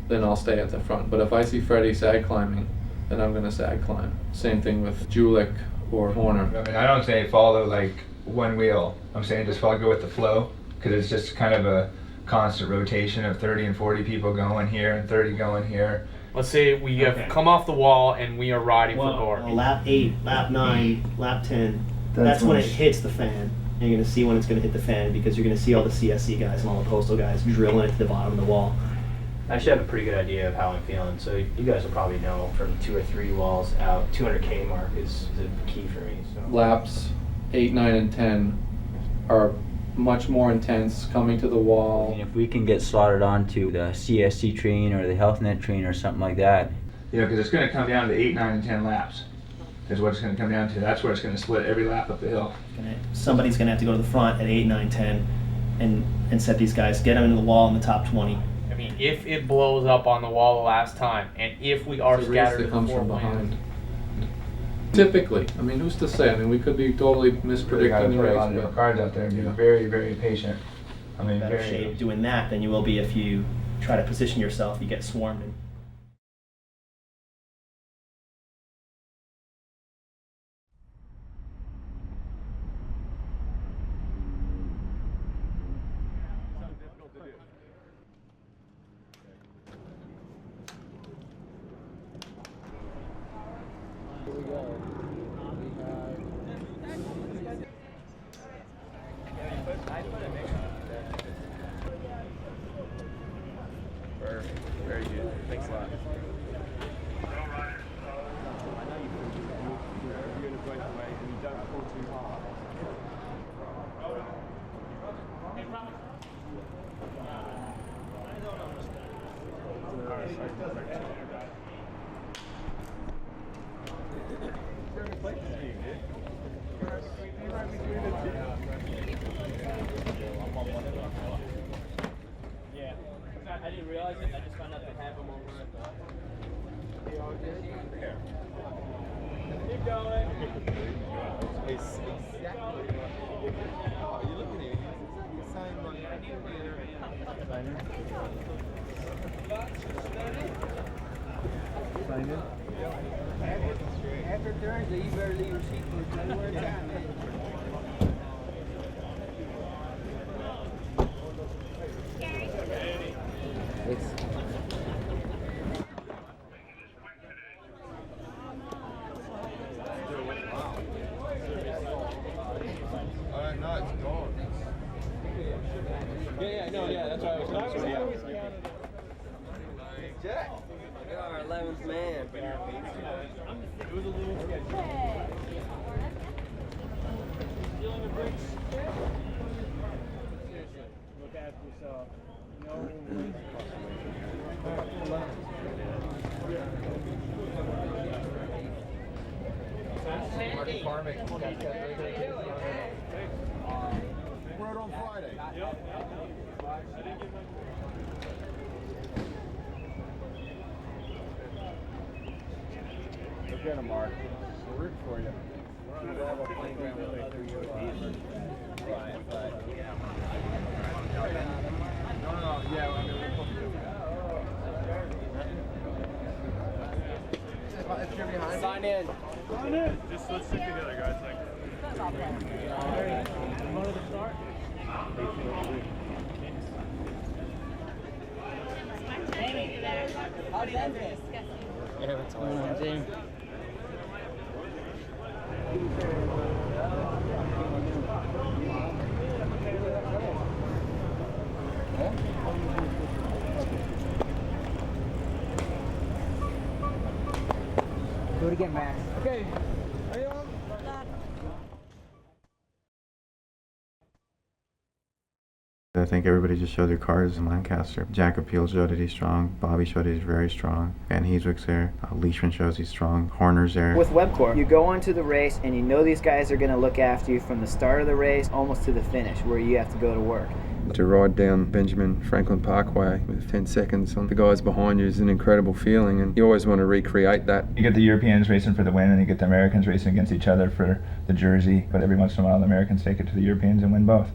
then I'll stay at the front. But if I see Freddie sag climbing, then I'm going to sag climb. Same thing with Julich or Horner. I mean, I don't say follow like one wheel. I'm saying just go with the flow, because it's just kind of a constant rotation of 30 and 40 people going here and 30 going here. Let's say we have come off the wall and we are riding for Gord. Lap 8, lap 9, lap 10. That's when it hits the fan. And you're going to see when it's going to hit the fan, because you're going to see all the CSC guys and all the postal guys drilling it to the bottom of the wall. I should have a pretty good idea of how I'm feeling. So you guys will probably know from 2 or 3 walls out, 200K mark is a key for me. So. Laps 8, 9, and 10 are much more intense coming to the wall. I mean, if we can get slotted onto the CSC train or the HealthNet train or something like that. You know, because it's going to come down to 8, 9, and 10 laps. Is what it's going to come down to. That's where it's going to split every lap up the hill. Somebody's going to have to go to the front at 8, 9, 10 and set these guys, get them into the wall in the top 20. I mean, if it blows up on the wall the last time, and if we are scattered that to comes the from behind. behind. Typically, I mean, who's to say? I mean, we could be totally mispredicting the put a lot of race. your cards out there and be very, very patient. I mean, Better very. shape doing that than you will be if you try to position yourself, you get swarmed. You're in a breakaway and you don't pull too hard. Yeah, I didn't realize it. I just found out they have them over at the. Keep going. It's exactly. Oh, you look at him. He's the same like. After Thursday, you better leave your seat for a time, man. Yeah, that's why I was going to say, yeah. Jack, you're our 11th man. It was a little sketchy. Feeling the bricks? Seriously, look after yourself. No We're out on Friday. Yep. Go get him, Mark. We're rooting for you. We'll have a playground with you. Right. No, yeah, I mean, we're supposed to. Sign in. Sign in. Just let's stick together, guys. Like. Want to start? Yeah, what's going on, Jamie? Do it again, Max. Okay. Are you on? I think everybody just showed their cards in Lancaster. Jack Appeal showed that he's strong. Bobby showed that he's very strong. Van Heeswick's there. Leishman shows he's strong. Horner's there. With Webcor, you go into the race and you know these guys are going to look after you from the start of the race almost to the finish where you have to go to work. To ride down Benjamin Franklin Parkway with 10 seconds on the guys behind you is an incredible feeling, and you always want to recreate that. You get the Europeans racing for the win and you get the Americans racing against each other for the jersey, but every once in a while the Americans take it to the Europeans and win both.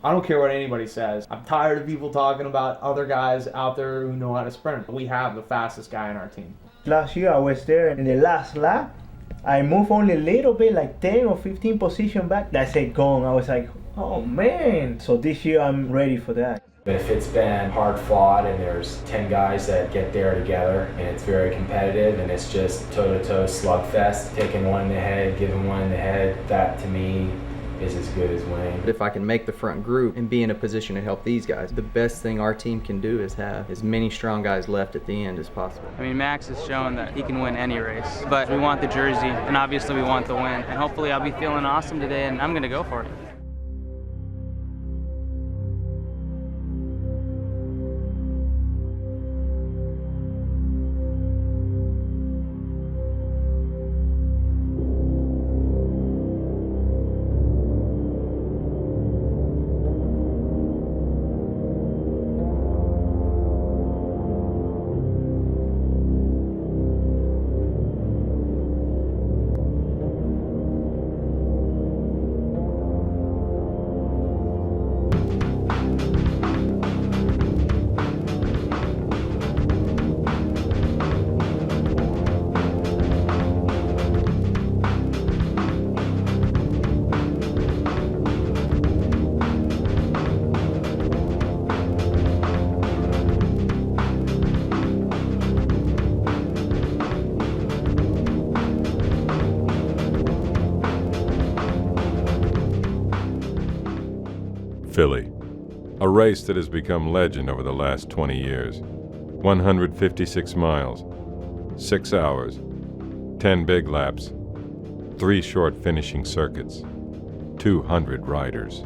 I don't care what anybody says. I'm tired of people talking about other guys out there who know how to sprint. We have the fastest guy in our team. Last year I was there in the last lap. I moved only a little bit, like 10 or 15 position back. That's it, gone. I was like, oh man. So this year I'm ready for that. But if it's been hard fought and there's 10 guys that get there together and it's very competitive and it's just toe-to-toe slugfest, taking one in the head, giving one in the head, that to me is as good as winning. If I can make the front group and be in a position to help these guys, the best thing our team can do is have as many strong guys left at the end as possible. I mean, Max has shown that he can win any race, but we want the jersey, and obviously we want the win. And hopefully I'll be feeling awesome today, and I'm going to go for it. Philly, a race that has become legend over the last 20 years. 156 miles, 6 hours, 10 big laps, 3 short finishing circuits, 200 riders.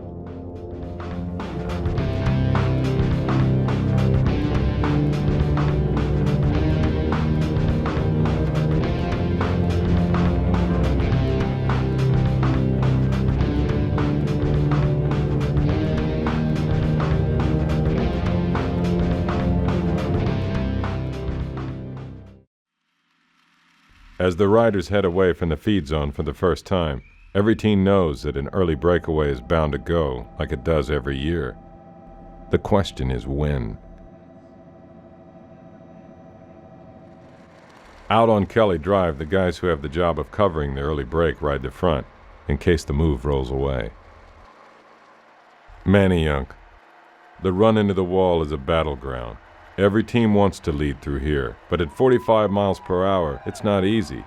As the riders head away from the feed zone for the first time, every team knows that an early breakaway is bound to go, like it does every year. The question is when. Out on Kelly Drive, the guys who have the job of covering the early break ride the front, in case the move rolls away. Manayunk. The run into the wall is a battleground. Every team wants to lead through here, but at 45 miles per hour, it's not easy.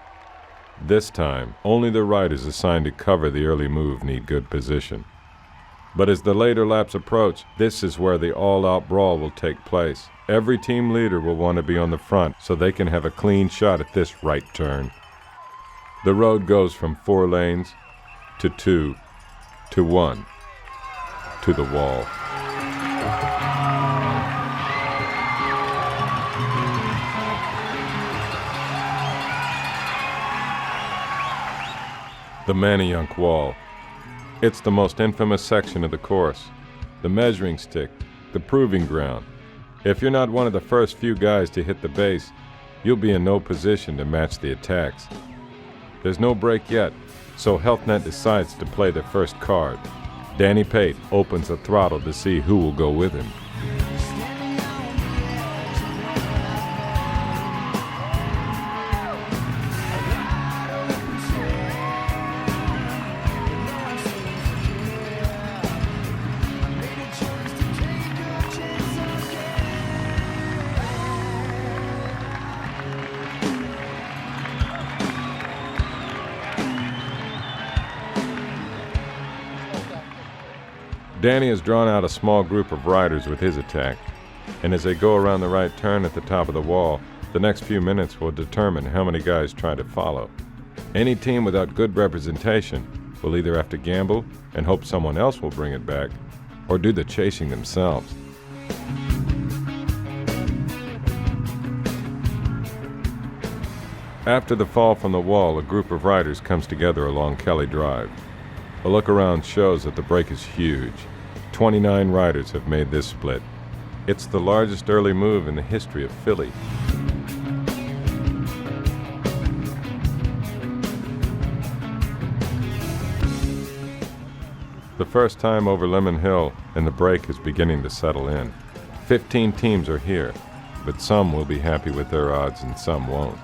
This time, only the riders assigned to cover the early move need good position. But as the later laps approach, this is where the all-out brawl will take place. Every team leader will want to be on the front so they can have a clean shot at this right turn. The road goes from 4 lanes to 2 to 1 to the wall. The Manayunk Wall. It's the most infamous section of the course. The measuring stick, the proving ground. If you're not one of the first few guys to hit the base, you'll be in no position to match the attacks. There's no break yet, so HealthNet decides to play their first card. Danny Pate opens the throttle to see who will go with him. Danny has drawn out a small group of riders with his attack, and as they go around the right turn at the top of the wall, the next few minutes will determine how many guys try to follow. Any team without good representation will either have to gamble and hope someone else will bring it back, or do the chasing themselves. After the fall from the wall, a group of riders comes together along Kelly Drive. A look around shows that the break is huge. 29 riders have made this split. It's the largest early move in the history of Philly. The first time over Lemon Hill, and the break is beginning to settle in. 15 teams are here, but some will be happy with their odds and some won't.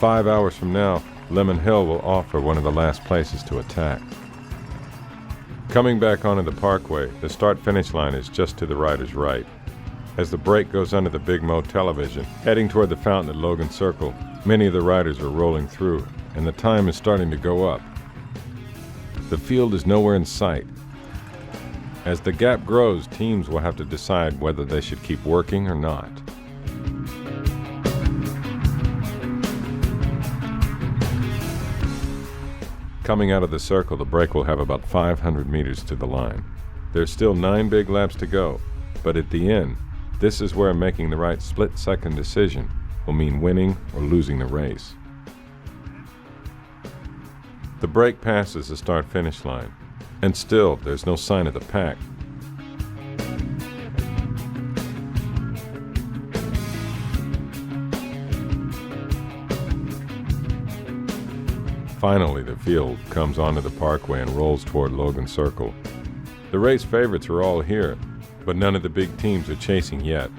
5 hours from now, Lemon Hill will offer one of the last places to attack. Coming back onto the parkway, the start-finish line is just to the rider's right. As the break goes under the Big Mo television, heading toward the fountain at Logan Circle, many of the riders are rolling through, and the time is starting to go up. The field is nowhere in sight. As the gap grows, teams will have to decide whether they should keep working or not. Coming out of the circle, the break will have about 500 meters to the line. There's still 9 big laps to go, but at the end, this is where making the right split-second decision will mean winning or losing the race. The break passes the start-finish line, and still there's no sign of the pack. Finally, the field comes onto the parkway and rolls toward Logan Circle. The race favorites are all here, but none of the big teams are chasing yet.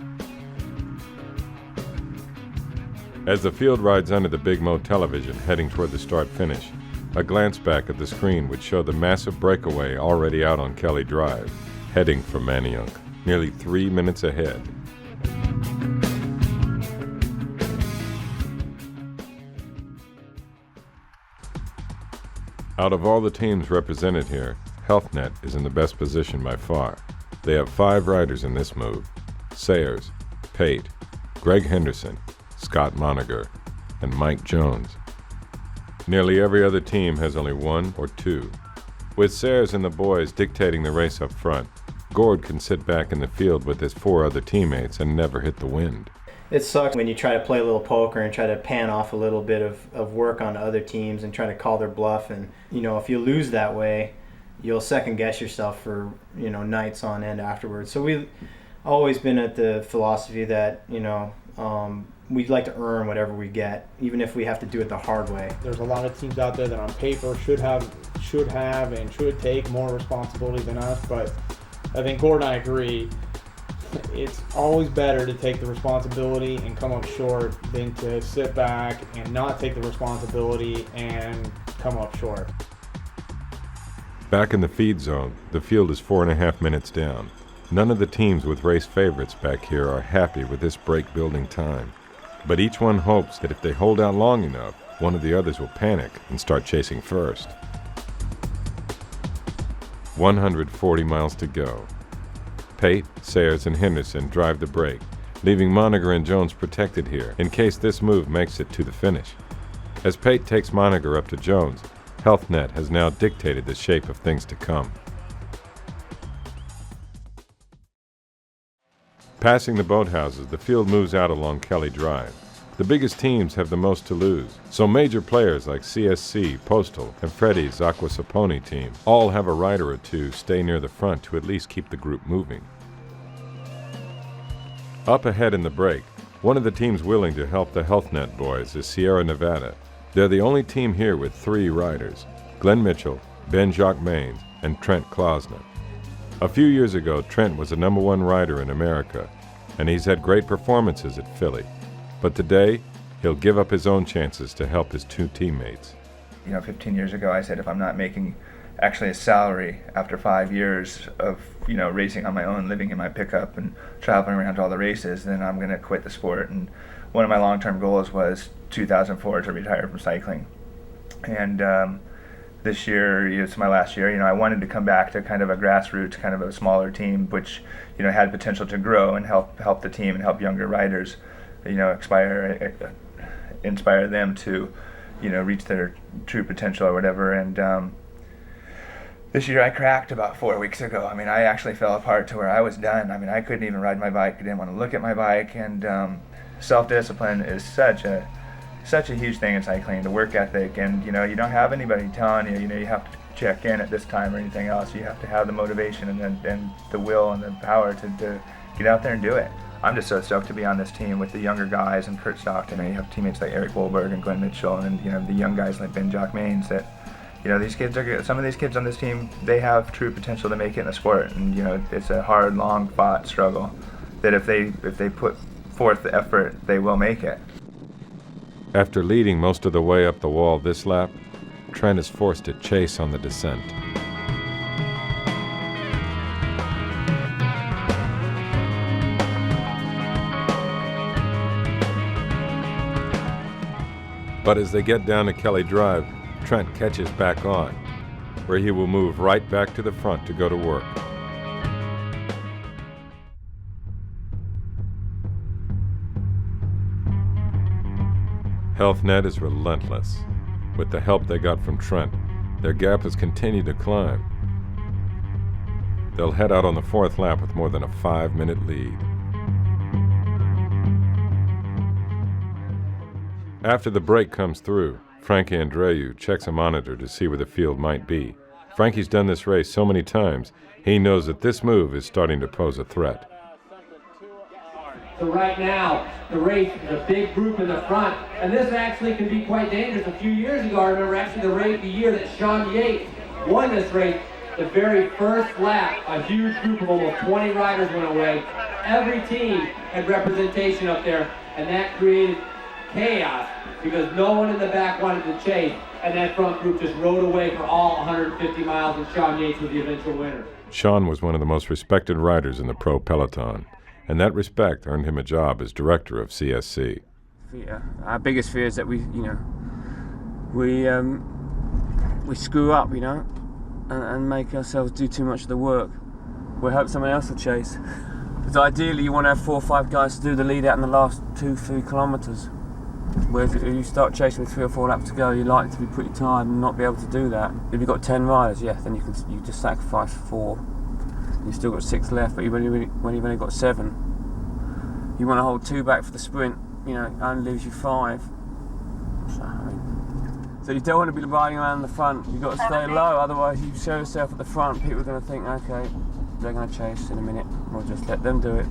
As the field rides under the Big Mo television, heading toward the start-finish, a glance back at the screen would show the massive breakaway already out on Kelly Drive, heading for Manayunk, nearly 3 minutes ahead. Out of all the teams represented here, HealthNet is in the best position by far. They have 5 riders in this move. Sayers, Pate, Greg Henderson, Scott Moniger, and Mike Jones. Nearly every other team has only one or two. With Sayers and the boys dictating the race up front, Gord can sit back in the field with his 4 other teammates and never hit the wind. It sucks when you try to play a little poker and try to pan off a little bit of work on other teams and try to call their bluff. And, if you lose that way, you'll second guess yourself for, nights on end afterwards. So we've always been at the philosophy that, we'd like to earn whatever we get, even if we have to do it the hard way. There's a lot of teams out there that on paper should have and should take more responsibility than us, but I think Gord and I agree. It's always better to take the responsibility and come up short than to sit back and not take the responsibility and come up short. Back in the feed zone, the field is 4.5 minutes down. None of the teams with race favorites back here are happy with this break building time. But each one hopes that if they hold out long enough, one of the others will panic and start chasing first. 140 miles to go. Pate, Sayers, and Henderson drive the break, leaving Moniger and Jones protected here in case this move makes it to the finish. As Pate takes Moniger up to Jones, HealthNet has now dictated the shape of things to come. Passing the boathouses, the field moves out along Kelly Drive. The biggest teams have the most to lose, so major players like CSC, Postal, and Freddie's Aquasaponi team all have a rider or two stay near the front to at least keep the group moving. Up ahead in the break, one of the teams willing to help the HealthNet boys is Sierra Nevada. They're the only team here with 3 riders, Glenn Mitchell, Ben Jacquemains, and Trent Klausner. A few years ago, Trent was the #1 rider in America, and he's had great performances at Philly. But today, he'll give up his own chances to help his 2 teammates. 15 years ago, I said if I'm not making actually a salary after 5 years of, racing on my own, living in my pickup and traveling around to all the races, then I'm going to quit the sport. And one of my long-term goals was 2004 to retire from cycling. And this year, it's my last year, I wanted to come back to kind of a grassroots, kind of a smaller team, which, had potential to grow and help the team and help younger riders, inspire them to, reach their true potential or whatever. And this year I cracked about 4 weeks ago. I actually fell apart to where I was done. I couldn't even ride my bike. I didn't want to look at my bike. And self-discipline is such a huge thing in cycling, the work ethic. And, you don't have anybody telling you, you have to check in at this time or anything else. You have to have the motivation and the will and the power to get out there and do it. I'm just so stoked to be on this team with the younger guys and Kurt Stockton. You have teammates like Eric Wolberg and Glenn Mitchell, and the young guys like Ben Jacquemains. That these kids are good. Some of these kids on this team, they have true potential to make it in the sport, and it's a hard, long fought struggle. That if they put forth the effort, they will make it. After leading most of the way up the wall this lap, Trent is forced to chase on the descent. But as they get down to Kelly Drive, Trent catches back on, where he will move right back to the front to go to work. HealthNet is relentless. With the help they got from Trent, their gap has continued to climb. They'll head out on the 4th lap with more than a 5-minute lead. After the break comes through, Frankie Andreu checks a monitor to see where the field might be. Frankie's done this race so many times, he knows that this move is starting to pose a threat. So right now, the race is a big group in the front, and this actually can be quite dangerous. A few years ago, I remember actually the year that Sean Yates won this race, the very first lap, a huge group of almost 20 riders went away. Every team had representation up there, and that created chaos because no one in the back wanted to chase, and that front group just rode away for all 150 miles, and Sean Yates was the eventual winner. Sean was one of the most respected riders in the pro peloton, and that respect earned him a job as director of CSC. Yeah, our biggest fear is that we screw up, and make ourselves do too much of the work. We hope someone else will chase. Because ideally you want to have 4 or 5 guys to do the lead out in the last 2-3 kilometres. Whereas if you start chasing with 3 or 4 laps to go, you're likely to be pretty tired and not be able to do that. If you've got 10 riders, yeah, then you just sacrifice 4. You've still got 6 left, but when you've only got 7, you want to hold 2 back for the sprint. You know, it only leaves you 5. So you don't want to be riding around the front. You've got to stay low, otherwise you show yourself at the front, people are going to think, okay, they're going to chase in a minute, we'll just let them do it.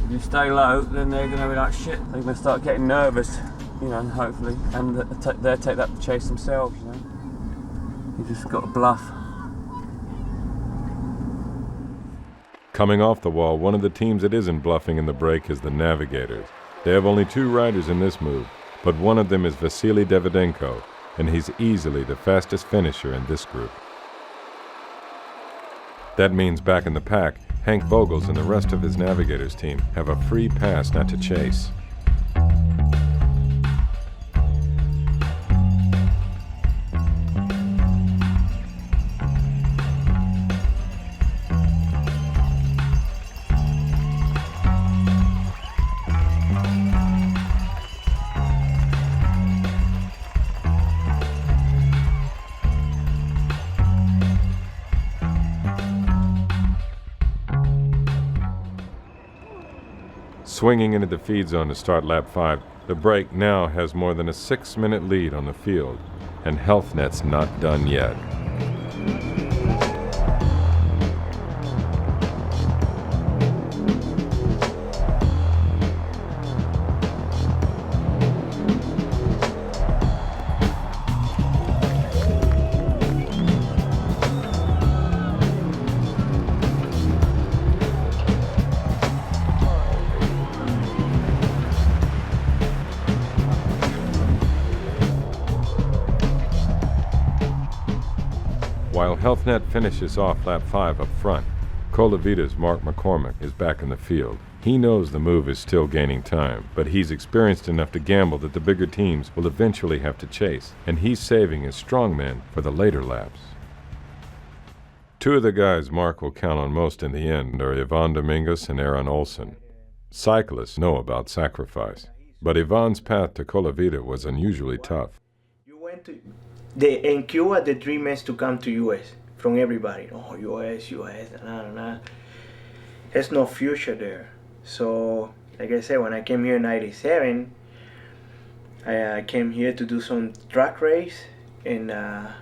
If you stay low, then they're going to be like, shit, they're going to start getting nervous, you know, hopefully, and they'll take that to chase themselves, you know. You just got to bluff. Coming off the wall, one of the teams that isn't bluffing in the break is the Navigators. They have only 2 riders in this move, but one of them is Vasily Davydenko, and he's easily the fastest finisher in this group. That means back in the pack, Hank Vogels and the rest of his Navigators team have a free pass not to chase. Swinging into the feed zone to start lap 5, the break now has more than a 6-minute lead on the field, and HealthNet's not done yet. While HealthNet finishes off lap 5 up front, Colavita's Mark McCormick is back in the field. He knows the move is still gaining time, but he's experienced enough to gamble that the bigger teams will eventually have to chase, and he's saving his strongmen for the later laps. 2 of the guys Mark will count on most in the end are Ivan Dominguez and Aaron Olson. Cyclists know about sacrifice, but Ivan's path to Colavita was unusually tough. In Cuba, the dream is to come to US from everybody. Oh, US, There's no future there. So, like I said, when I came here in '97, I came here to do some track race, and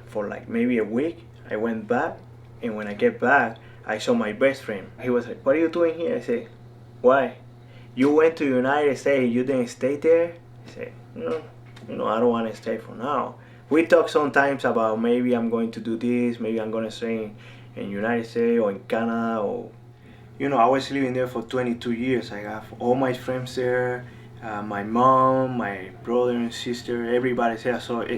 for like maybe a week, I went back, and when I get back, I saw my best friend. He was like, "What are you doing here?" I said, "Why? You went to United States, you didn't stay there?" I said, "No, I don't want to stay for now." We talk sometimes about maybe I'm going to do this, maybe I'm going to stay in United States or in Canada. Or, I was living there for 22 years. I have all my friends there, my mom, my brother and sister, everybody's there. So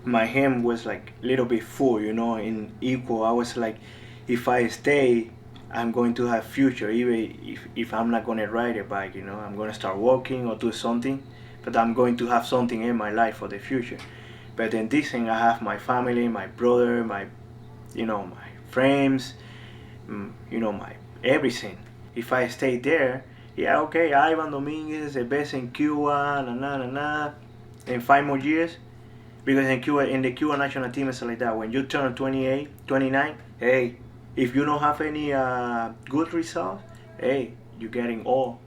my hand was like a little bit full, in equal. I was like, if I stay, I'm going to have future, even if I'm not going to ride a bike, I'm going to start walking or do something, but I'm going to have something in my life for the future. But in this thing, I have my family, my brother, my friends, my everything. If I stay there, yeah, okay, Ivan Dominguez is the best in Cuba, in 5 more years. Because in the Cuba national team, it's like that. When you turn 28, 29, hey, if you don't have any good results, hey, you're getting old.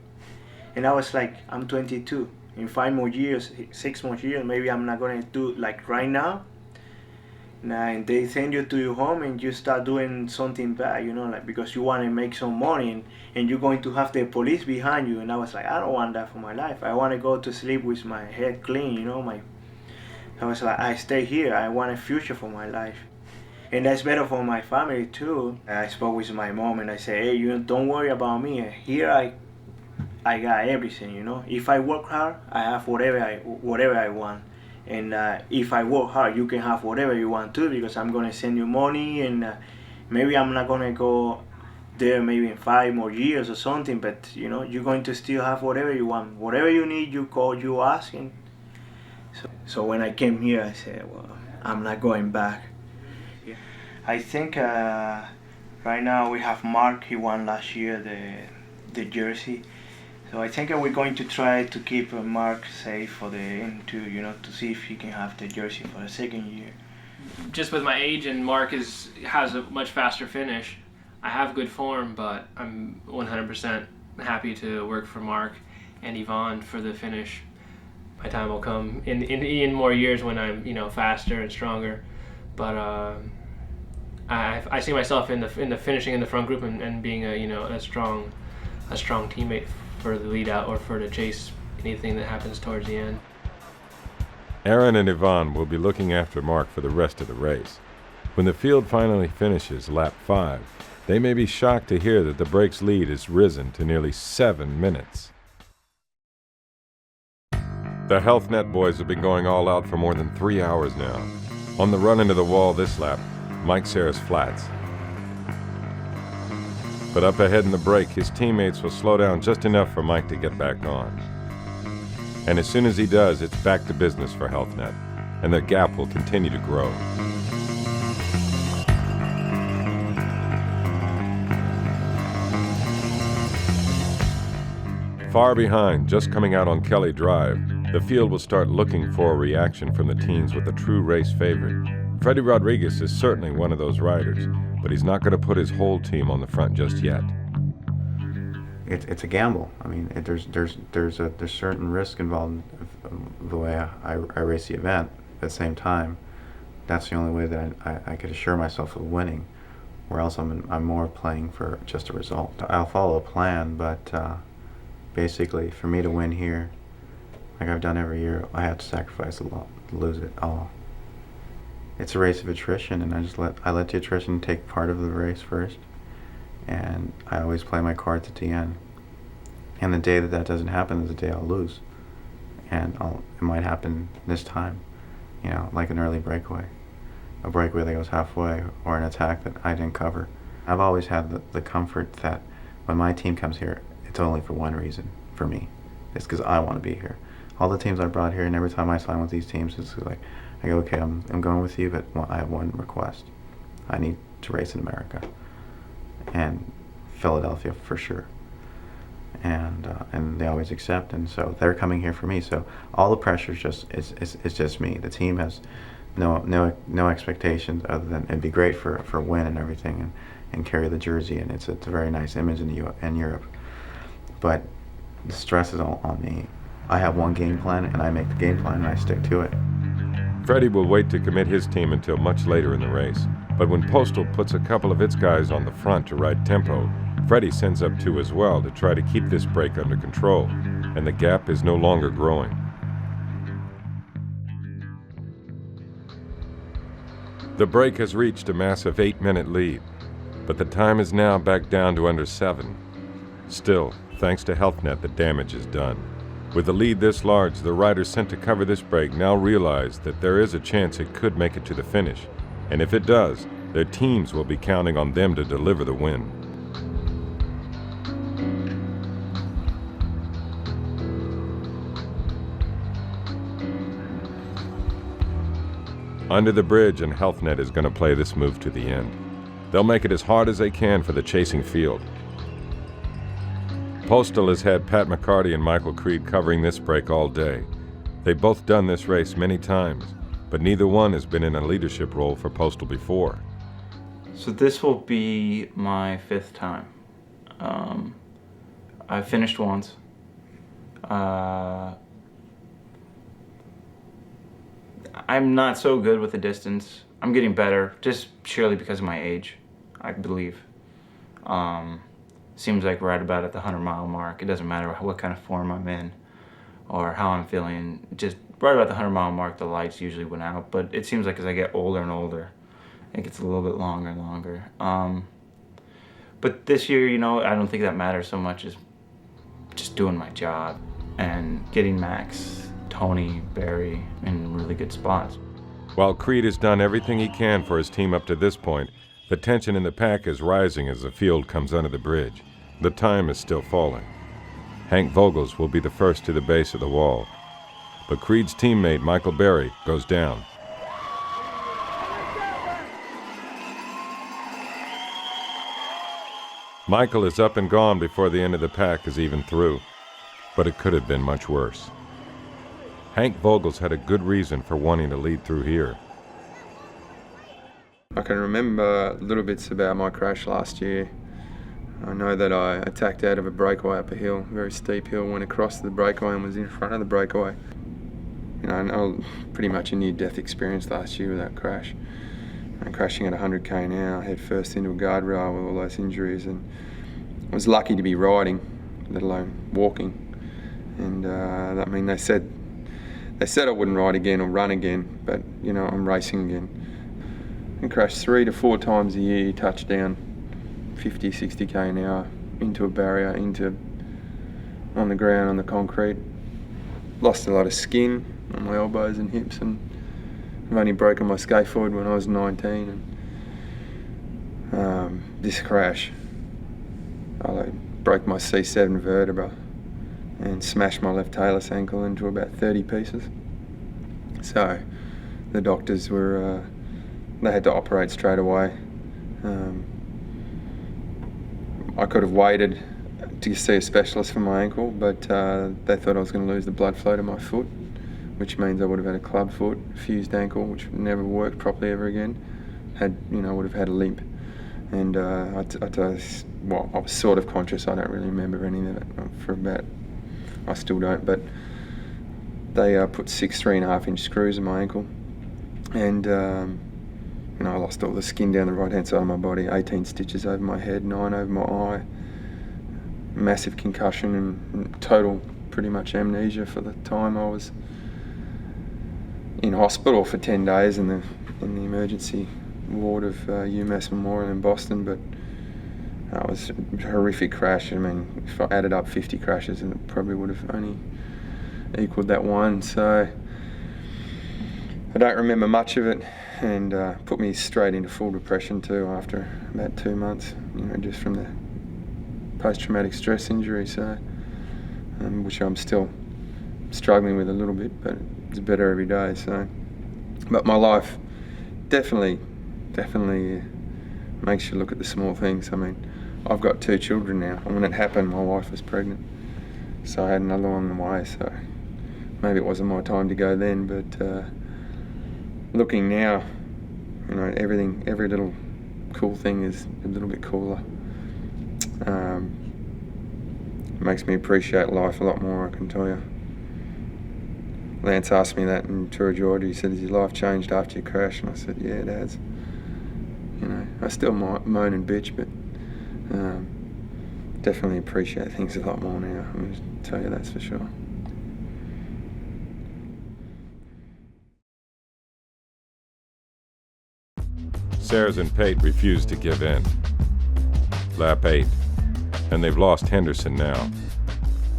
And I was like, I'm 22. In 5 more years, 6 more years, maybe I'm not going to do like right now. And they send you to your home and you start doing something bad, like because you want to make some money and you're going to have the police behind you. And I was like, I don't want that for my life. I want to go to sleep with my head clean, I was like, I stay here. I want a future for my life. And that's better for my family too. I spoke with my mom and I said, hey, don't worry about me. Here I got everything, If I work hard, I have whatever I want. And if I work hard, you can have whatever you want too, because I'm going to send you money, and maybe I'm not going to go there maybe in 5 more years or something, but you're going to still have whatever you want. Whatever you need, you call, you ask. And so when I came here, I said, well, I'm not going back. I think right now we have Mark. He won last year the the jersey. So I think we're going to try to keep Mark safe for the end to see if he can have the jersey for the second year. Just with my age, and Mark has a much faster finish, I have good form, but I'm 100% happy to work for Mark and Yvonne for the finish. My time will come in more years when I'm faster and stronger, but I see myself in the finishing in the front group and being a strong teammate for the lead out or for to chase anything that happens towards the end. Aaron and Yvonne will be looking after Mark for the rest of the race. When the field finally finishes lap 5, they may be shocked to hear that the break's lead has risen to nearly 7 minutes. The Health Net boys have been going all out for more than 3 hours now. On the run into the wall this lap, Mike Sarah's flats. But up ahead in the break, his teammates will slow down just enough for Mike to get back on. And as soon as he does, it's back to business for Health Net, and the gap will continue to grow. Far behind, just coming out on Kelly Drive, the field will start looking for a reaction from the teams with a true race favorite. Freddie Rodriguez is certainly one of those riders, but he's not going to put his whole team on the front just yet. It's a gamble. I mean, there's certain risk involved in the way I race the event. At the same time, that's the only way that I could assure myself of winning, or else I'm more playing for just a result. I'll follow a plan, but basically, for me to win here, like I've done every year, I have to sacrifice a lot to lose it all. It's a race of attrition, and I let the attrition take part of the race first, and I always play my cards at the end. And the day that doesn't happen is the day I'll lose, and it might happen this time, like an early breakaway, a breakaway that goes halfway, or an attack that I didn't cover. I've always had the comfort that when my team comes here, it's only for one reason, for me. It's because I want to be here. All the teams I brought here, and every time I sign with these teams, it's like, I go, okay, I'm going with you, but I have one request. I need to race in America, and Philadelphia for sure. And they always accept, and so they're coming here for me. So all the pressure is just me. The team has no expectations other than it'd be great for a win and everything, and carry the jersey, and it's a very nice image in Europe. But the stress is all on me. I have one game plan, and I make the game plan, and I stick to it. Freddie will wait to commit his team until much later in the race, but when Postal puts a couple of its guys on the front to ride tempo, Freddie sends up 2 as well to try to keep this break under control, and the gap is no longer growing. The break has reached a massive 8-minute lead, but the time is now back down to under 7. Still, thanks to HealthNet, the damage is done. With the lead this large, the riders sent to cover this break now realize that there is a chance it could make it to the finish, and if it does, their teams will be counting on them to deliver the win. Under the bridge, and HealthNet is going to play this move to the end. They'll make it as hard as they can for the chasing field. Postal has had Pat McCarty and Michael Creed covering this break all day. They've both done this race many times, but neither one has been in a leadership role for Postal before. So this will be my 5th time. I finished once. I'm not so good with the distance. I'm getting better, just purely because of my age, I believe. Seems like right about at the 100-mile mark. It doesn't matter what kind of form I'm in or how I'm feeling. Just right about the 100-mile mark, the lights usually went out. But it seems like as I get older and older, it gets a little bit longer and longer. But this year, I don't think that matters so much as just doing my job and getting Max, Tony, Barry in really good spots. While Creed has done everything he can for his team up to this point, the tension in the pack is rising as the field comes under the bridge. The time is still falling. Hank Vogels will be the first to the base of the wall, but Creed's teammate Michael Berry goes down. Michael is up and gone before the end of the pack is even through, but it could have been much worse. Hank Vogels had a good reason for wanting to lead through here. I can remember little bits about my crash last year. I know that I attacked out of a breakaway up a hill, a very steep hill, went across the breakaway and was in front of the breakaway. You know, and I was pretty much a near-death experience last year with that crash. And crashing at 100k an hour, head first into a guardrail with all those injuries, and I was lucky to be riding, let alone walking. And I mean, they said I wouldn't ride again or run again, but you know, I'm racing again. And crashed 3 to 4 times a year, touchdown, 50, 60k an hour, into a barrier, on the ground, on the concrete. Lost a lot of skin on my elbows and hips, and I've only broken my scaphoid when I was 19. And this crash, I broke my C7 vertebra and smashed my left talus ankle into about 30 pieces. So the doctors were, they had to operate straight away. I could have waited to see a specialist for my ankle, but they thought I was going to lose the blood flow to my foot, which means I would have had a club foot, fused ankle, which never worked properly ever again. I would have had a limp. And I was sort of conscious. I don't really remember any of it I still don't, but they put 6 3.5-inch screws in my ankle. And I lost all the skin down the right-hand side of my body, 18 stitches over my head, 9 over my eye, massive concussion and total pretty much amnesia for the time. I was in hospital for 10 days in the emergency ward of UMass Memorial in Boston, but it was a horrific crash. I mean, if I added up 50 crashes, it probably would have only equaled that one. So I don't remember much of it, and put me straight into full depression too after about 2 months, just from the post-traumatic stress injury, so which I'm still struggling with a little bit, but it's better every day. So, but my life definitely makes you look at the small things. I mean, I've got 2 children now, and when it happened, my wife was pregnant, so I had another one on the way. So maybe it wasn't my time to go then, but looking now, every little cool thing is a little bit cooler. It makes me appreciate life a lot more, I can tell you. Lance asked me that in Tour of Georgia. He said, "Has your life changed after your crash?" And I said, "Yeah, it has." I still moan and bitch, but definitely appreciate things a lot more now. I'm going to tell you that's for sure. Sayers and Pate refused to give in. Lap 8, and they've lost Henderson now.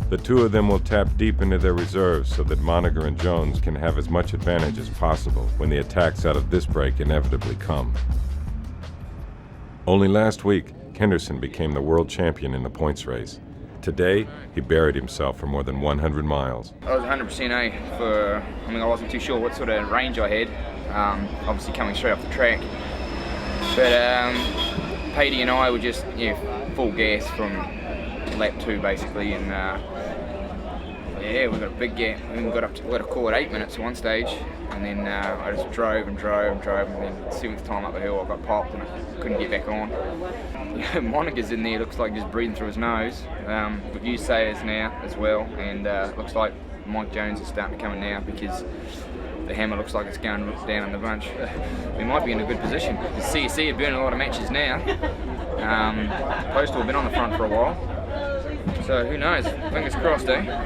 The two of them will tap deep into their reserves so that Monagher and Jones can have as much advantage as possible when the attacks out of this break inevitably come. Only last week, Henderson became the world champion in the points race. Today, he buried himself for more than 100 miles. I was 100% I wasn't too sure what sort of range I had, obviously coming straight off the track. But Patey and I were just full gas from lap 2 basically, and we got a big gap. We got a call at 8 minutes at one stage, and then I just drove, and then 7th time up the hill I got popped and I couldn't get back on. Monagher's in there, looks like just breathing through his nose. We've used Sayers now as well, and looks like Mike Jones is starting to come in now because the hammer looks like it's going down in the bunch. We might be in a good position. The CSC are burning a lot of matches now. Postal have been on the front for a while. So who knows? Fingers crossed, eh?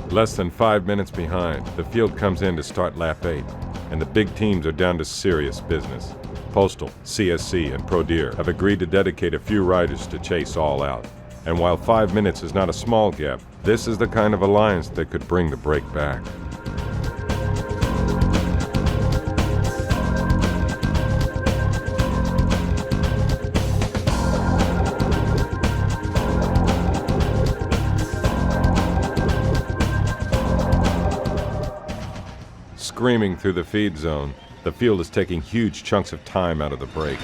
Less than 5 minutes behind, the field comes in to start lap 8, and the big teams are down to serious business. Postal, CSC, and Prodeer have agreed to dedicate a few riders to chase all out. And while 5 minutes is not a small gap, this is the kind of alliance that could bring the break back. Screaming through the feed zone, The field is taking huge chunks of time out of the break.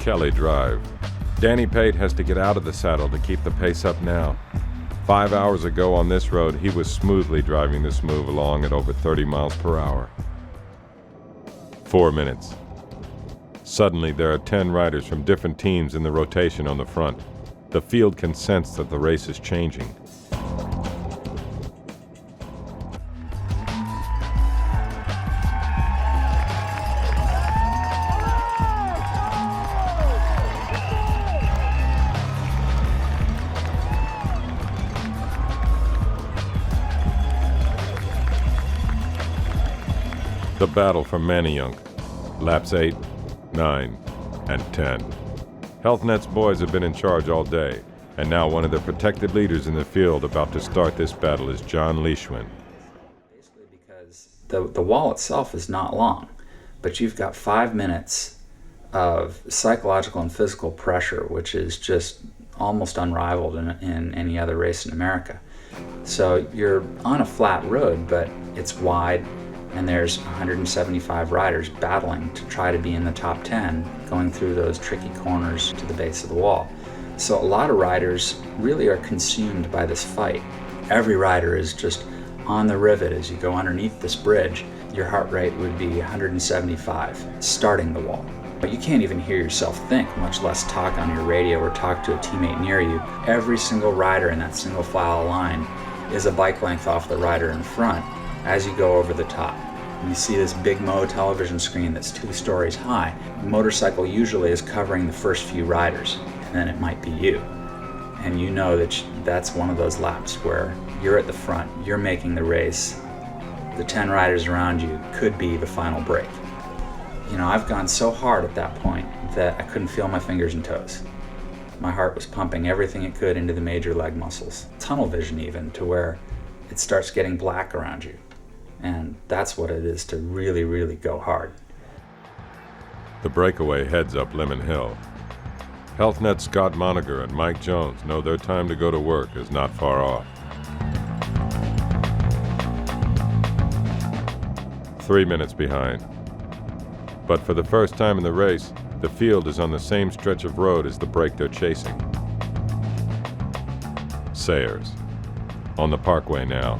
Kelly drive. Danny Pate has to get out of the saddle to keep the pace up now. 5 hours ago on this road, he was smoothly driving this move along at over 30 miles per hour. 4 minutes. Suddenly, there are 10 riders from different teams in the rotation on the front. The field can sense that the race is changing. The battle for Manayunk, laps 8, 9, and 10. HealthNet's boys have been in charge all day, and now one of the protected leaders in the field about to start this battle is John Leishman. Basically because the wall itself is not long, but you've got 5 minutes of psychological and physical pressure, which is just almost unrivaled in any other race in America. So you're on a flat road, but it's wide, and there's 175 riders battling to try to be in the top 10, going through those tricky corners to the base of the wall. So a lot of riders really are consumed by this fight. Every rider is just on the rivet as you go underneath this bridge. Your heart rate would be 175 starting the wall. But you can't even hear yourself think, much less talk on your radio or talk to a teammate near you. Every single rider in that single file line is a bike length off the rider in front as you go over the top. You see this big Mo television screen that's 2 stories high. A motorcycle usually is covering the first few riders, and then it might be you. And you know that that's one of those laps where you're at the front, you're making the race. The 10 riders around you could be the final break. You know, I've gone so hard at that point that I couldn't feel my fingers and toes. My heart was pumping everything it could into the major leg muscles. Tunnel vision even, to where it starts getting black around you. And that's what it is to really, really go hard. The breakaway heads up Lemon Hill. HealthNet's Scott Moniger and Mike Jones know their time to go to work is not far off. 3 minutes behind. But for the first time in the race, the field is on the same stretch of road as the break they're chasing. Sayers, on the Parkway now.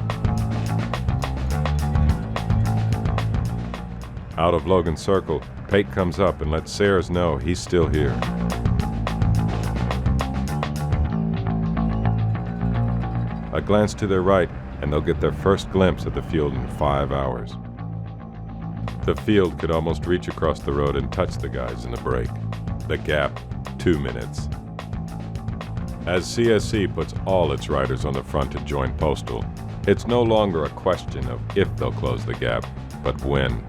Out of Logan Circle, Pate comes up and lets Sayers know he's still here. A glance to their right, and they'll get their first glimpse of the field in 5 hours. The field could almost reach across the road and touch the guys in the break. The gap, 2 minutes. As CSC puts all its riders on the front to join Postal, it's no longer a question of if they'll close the gap, but when.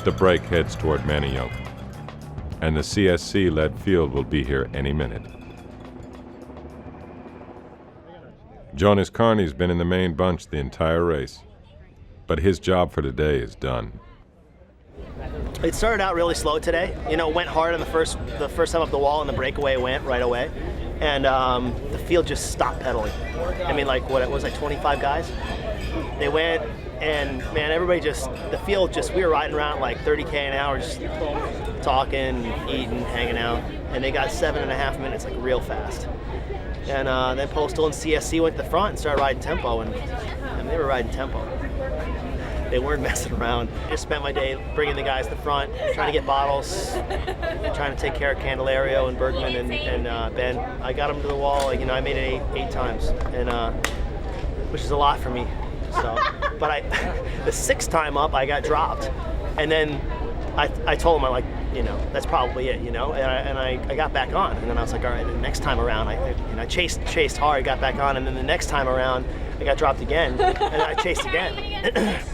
The break heads toward Manayunk, and the CSC-led field will be here any minute. Jonas Carney's been in the main bunch the entire race, but his job for today is done. It started out really slow today. You know, went hard on the first time up the wall, and the breakaway went right away. And the field just stopped pedaling. I mean, like, what, it was like 25 guys? They went, and man, everybody just, the field just, we were riding around like 30K an hour, just talking, eating, hanging out. And they got 7.5 minutes, like real fast. And then Postal and CSC went to the front and started riding tempo, and they were riding tempo. They weren't messing around. I just spent my day bringing the guys to the front, trying to get bottles, trying to take care of Candelario and Bergman and Ben. I got them to the wall. You know, I made it eight times, and which is a lot for me. So, but the 6th time up, I got dropped, and then I told them, you know, that's probably it, you know, and I got back on, and then I was like, all right, the next time around, I chased hard, got back on, and then the next time around, I got dropped again, and I chased again,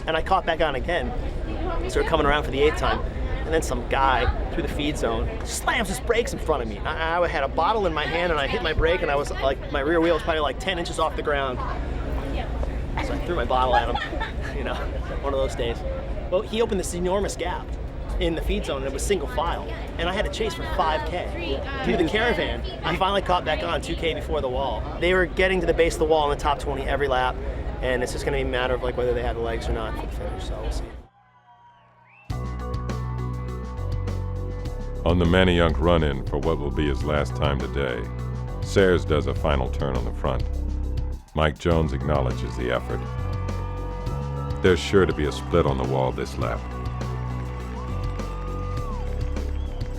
and I caught back on again, started coming around for the 8th time, and then some guy through the feed zone slams his brakes in front of me. I had a bottle in my hand, and I hit my brake, and I was like, my rear wheel was probably like 10 inches off the ground. So I threw my bottle at him, you know, one of those days. Well, he opened this enormous gap in the feed zone, and it was single file. And I had to chase for 5K. Through the caravan, I finally caught back on 2K before the wall. They were getting to the base of the wall in the top 20 every lap, and it's just going to be a matter of like whether they have the legs or not for the finish, so we'll see. On the Manayunk run-in for what will be his last time today, Sayers does a final turn on the front. Mike Jones acknowledges the effort. There's sure to be a split on the wall this lap.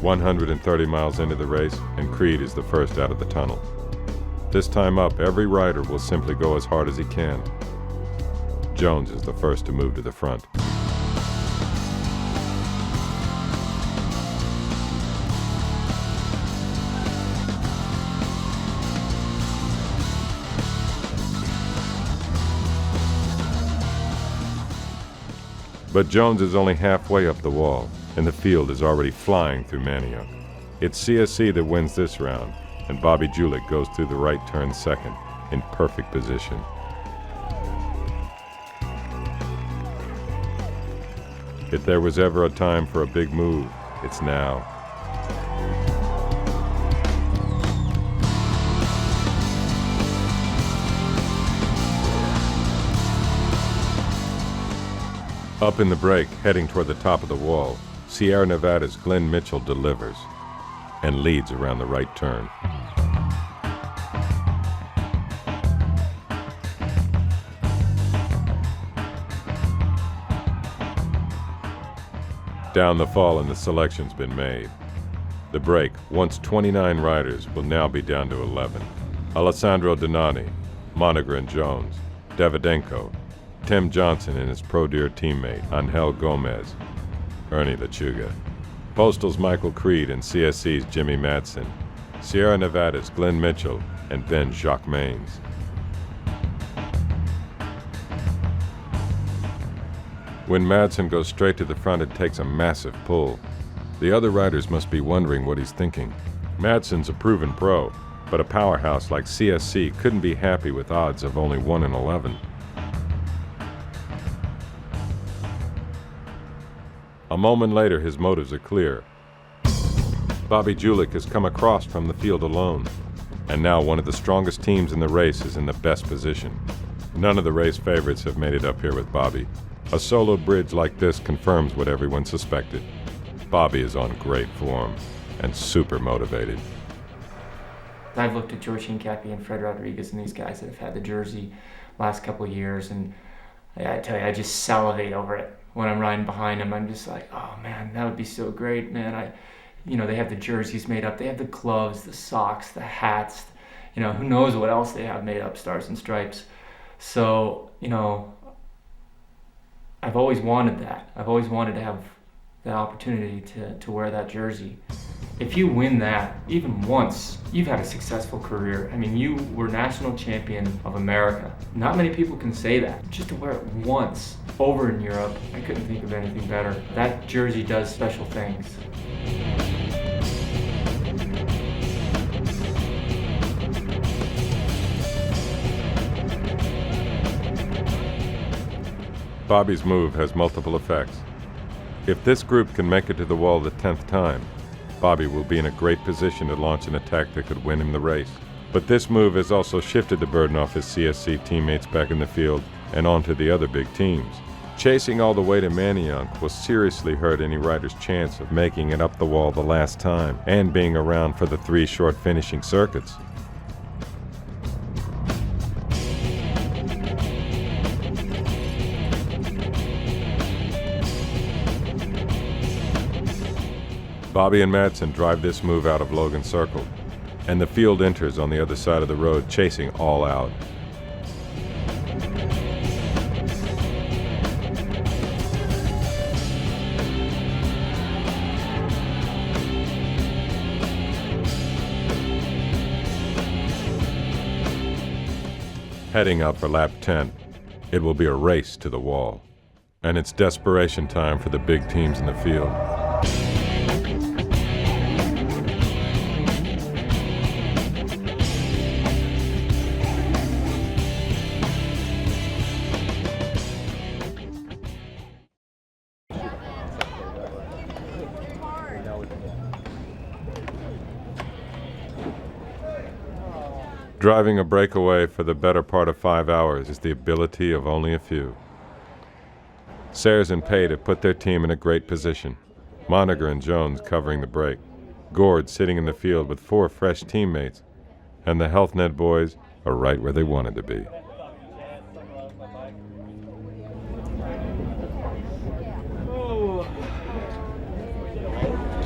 130 miles into the race, and Creed is the first out of the tunnel. This time up, every rider will simply go as hard as he can. Jones is the first to move to the front. But Jones is only halfway up the wall, and the field is already flying through Manayunk. It's CSC that wins this round, and Bobby Julich goes through the right turn second, in perfect position. If there was ever a time for a big move, it's now. Up in the break, heading toward the top of the wall, Sierra Nevada's Glenn Mitchell delivers and leads around the right turn. Down the fall and the selection's been made. The break, once 29 riders, will now be down to 11. Alessandro Donati, Monaghan Jones, Davidenko, Tim Johnson and his Pro Deer teammate, Angel Gomez, Ernie Lechuga, Postal's Michael Creed and CSC's Jimmy Madsen, Sierra Nevada's Glenn Mitchell and Ben Jacques Maines. When Madsen goes straight to the front, it takes a massive pull. The other riders must be wondering what he's thinking. Madsen's a proven pro, but a powerhouse like CSC couldn't be happy with odds of only 1 in 11. A moment later, his motives are clear. Bobby Julich has come across from the field alone, and now one of the strongest teams in the race is in the best position. None of the race favorites have made it up here with Bobby. A solo bridge like this confirms what everyone suspected. Bobby is on great form and super motivated. I've looked at George Hincapie and Fred Rodriguez and these guys that have had the jersey last couple of years, and I tell you, I just salivate over it. When I'm riding behind them, I'm just like, oh man, that would be so great, man. They have the jerseys made up, they have the gloves, the socks, the hats, who knows what else they have made up, stars and stripes. So, I've always wanted that. I've always wanted to have the opportunity to wear that jersey. If you win that, even once, you've had a successful career. I mean, you were national champion of America. Not many people can say that. Just to wear it once over in Europe, I couldn't think of anything better. That jersey does special things. Bobby's move has multiple effects. If this group can make it to the wall the 10th time, Bobby will be in a great position to launch an attack that could win him the race. But this move has also shifted the burden off his CSC teammates back in the field and onto the other big teams. Chasing all the way to Manayunk will seriously hurt any rider's chance of making it up the wall the last time and being around for the 3 short finishing circuits. Bobby and Madsen drive this move out of Logan Circle, and the field enters on the other side of the road, chasing all out. Heading up for lap 10, it will be a race to the wall, and it's desperation time for the big teams in the field. Driving a breakaway for the better part of 5 hours is the ability of only a few. Sayers and Pate have put their team in a great position. Monagher and Jones covering the break. Gord sitting in the field with 4 fresh teammates. And the Health Net boys are right where they wanted to be.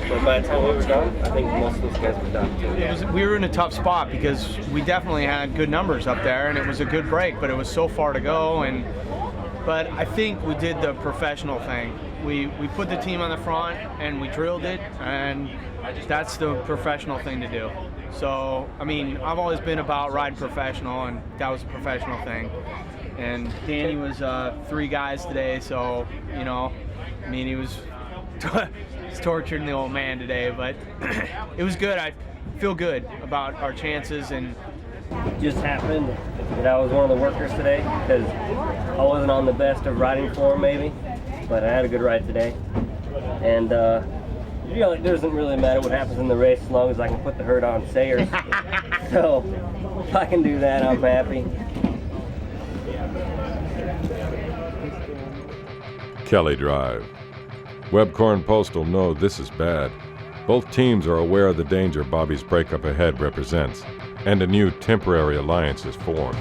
But by the time we were done, I think most of those guys were done too. We were in a tough spot because we definitely had good numbers up there, and it was a good break, but it was so far to go. But I think we did the professional thing. We put the team on the front, and we drilled it, and that's the professional thing to do. So, I mean, I've always been about riding professional, and that was a professional thing. And Danny was 3 guys today, so, you know, I mean, he was torturing the old man today, but it was good. I feel good about our chances. And just happened that I was one of the workers today because I wasn't on the best of riding form maybe, but I had a good ride today. And you know, it doesn't really matter what happens in the race as long as I can put the hurt on Sayers. So if I can do that, I'm happy. Kelly Drive. Webcor and Postal know this is bad. Both teams are aware of the danger Bobby's breakup ahead represents, and a new temporary alliance is formed.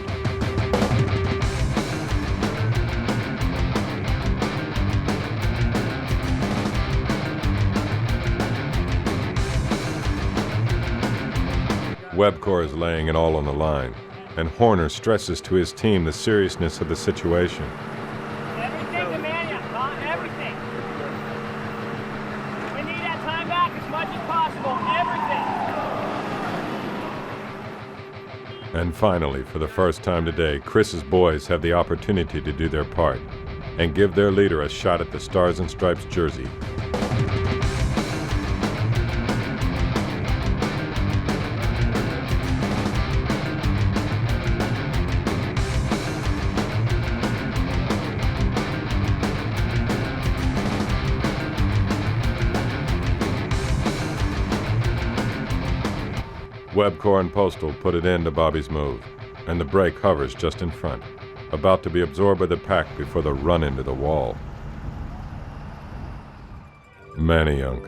Webcor is laying it all on the line, and Horner stresses to his team the seriousness of the situation. Everything to Manayunk, everything. We need that time back as much as possible, everything. And finally, for the first time today, Chris's boys have the opportunity to do their part and give their leader a shot at the Stars and Stripes jersey. Webcor and Postal put it into Bobby's move, and the brake hovers just in front, about to be absorbed by the pack before the run into the wall. Manayunk,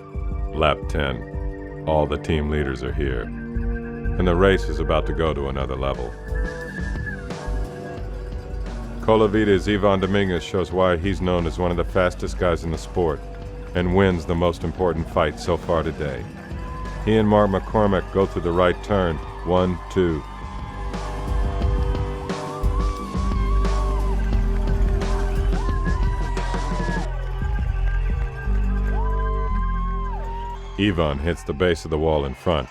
lap 10. All the team leaders are here, and the race is about to go to another level. Colavita's Ivan Dominguez shows why he's known as one of the fastest guys in the sport, and wins the most important fight so far today. He and Mark McCormick go through the right turn, 1, 2. Ivan hits the base of the wall in front.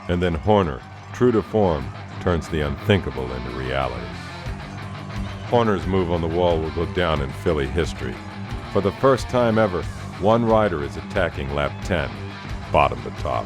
And then Horner, true to form, turns the unthinkable into reality. Horner's move on the wall will go down in Philly history. For the first time ever, one rider is attacking lap 10, bottom to top.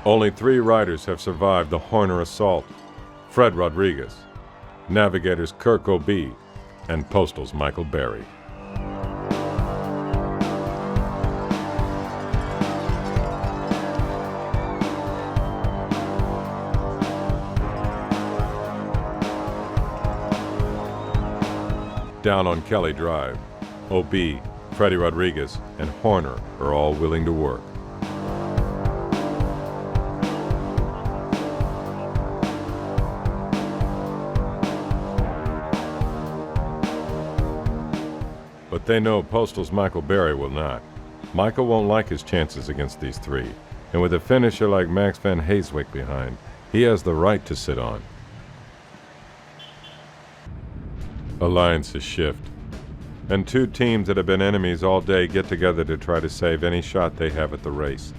Only 3 riders have survived the Horner assault: Fred Rodriguez, Navigator's Kirk O'B, and Postal's Michael Berry. Down on Kelly Drive, O'B, Freddie Rodriguez, and Horner are all willing to work. But they know Postal's Michael Berry will not. Michael won't like his chances against these 3. And with a finisher like Max van Heeswijk behind, he has the right to sit on. Alliances shift, and two teams that have been enemies all day get together to try to save any shot they have at the race.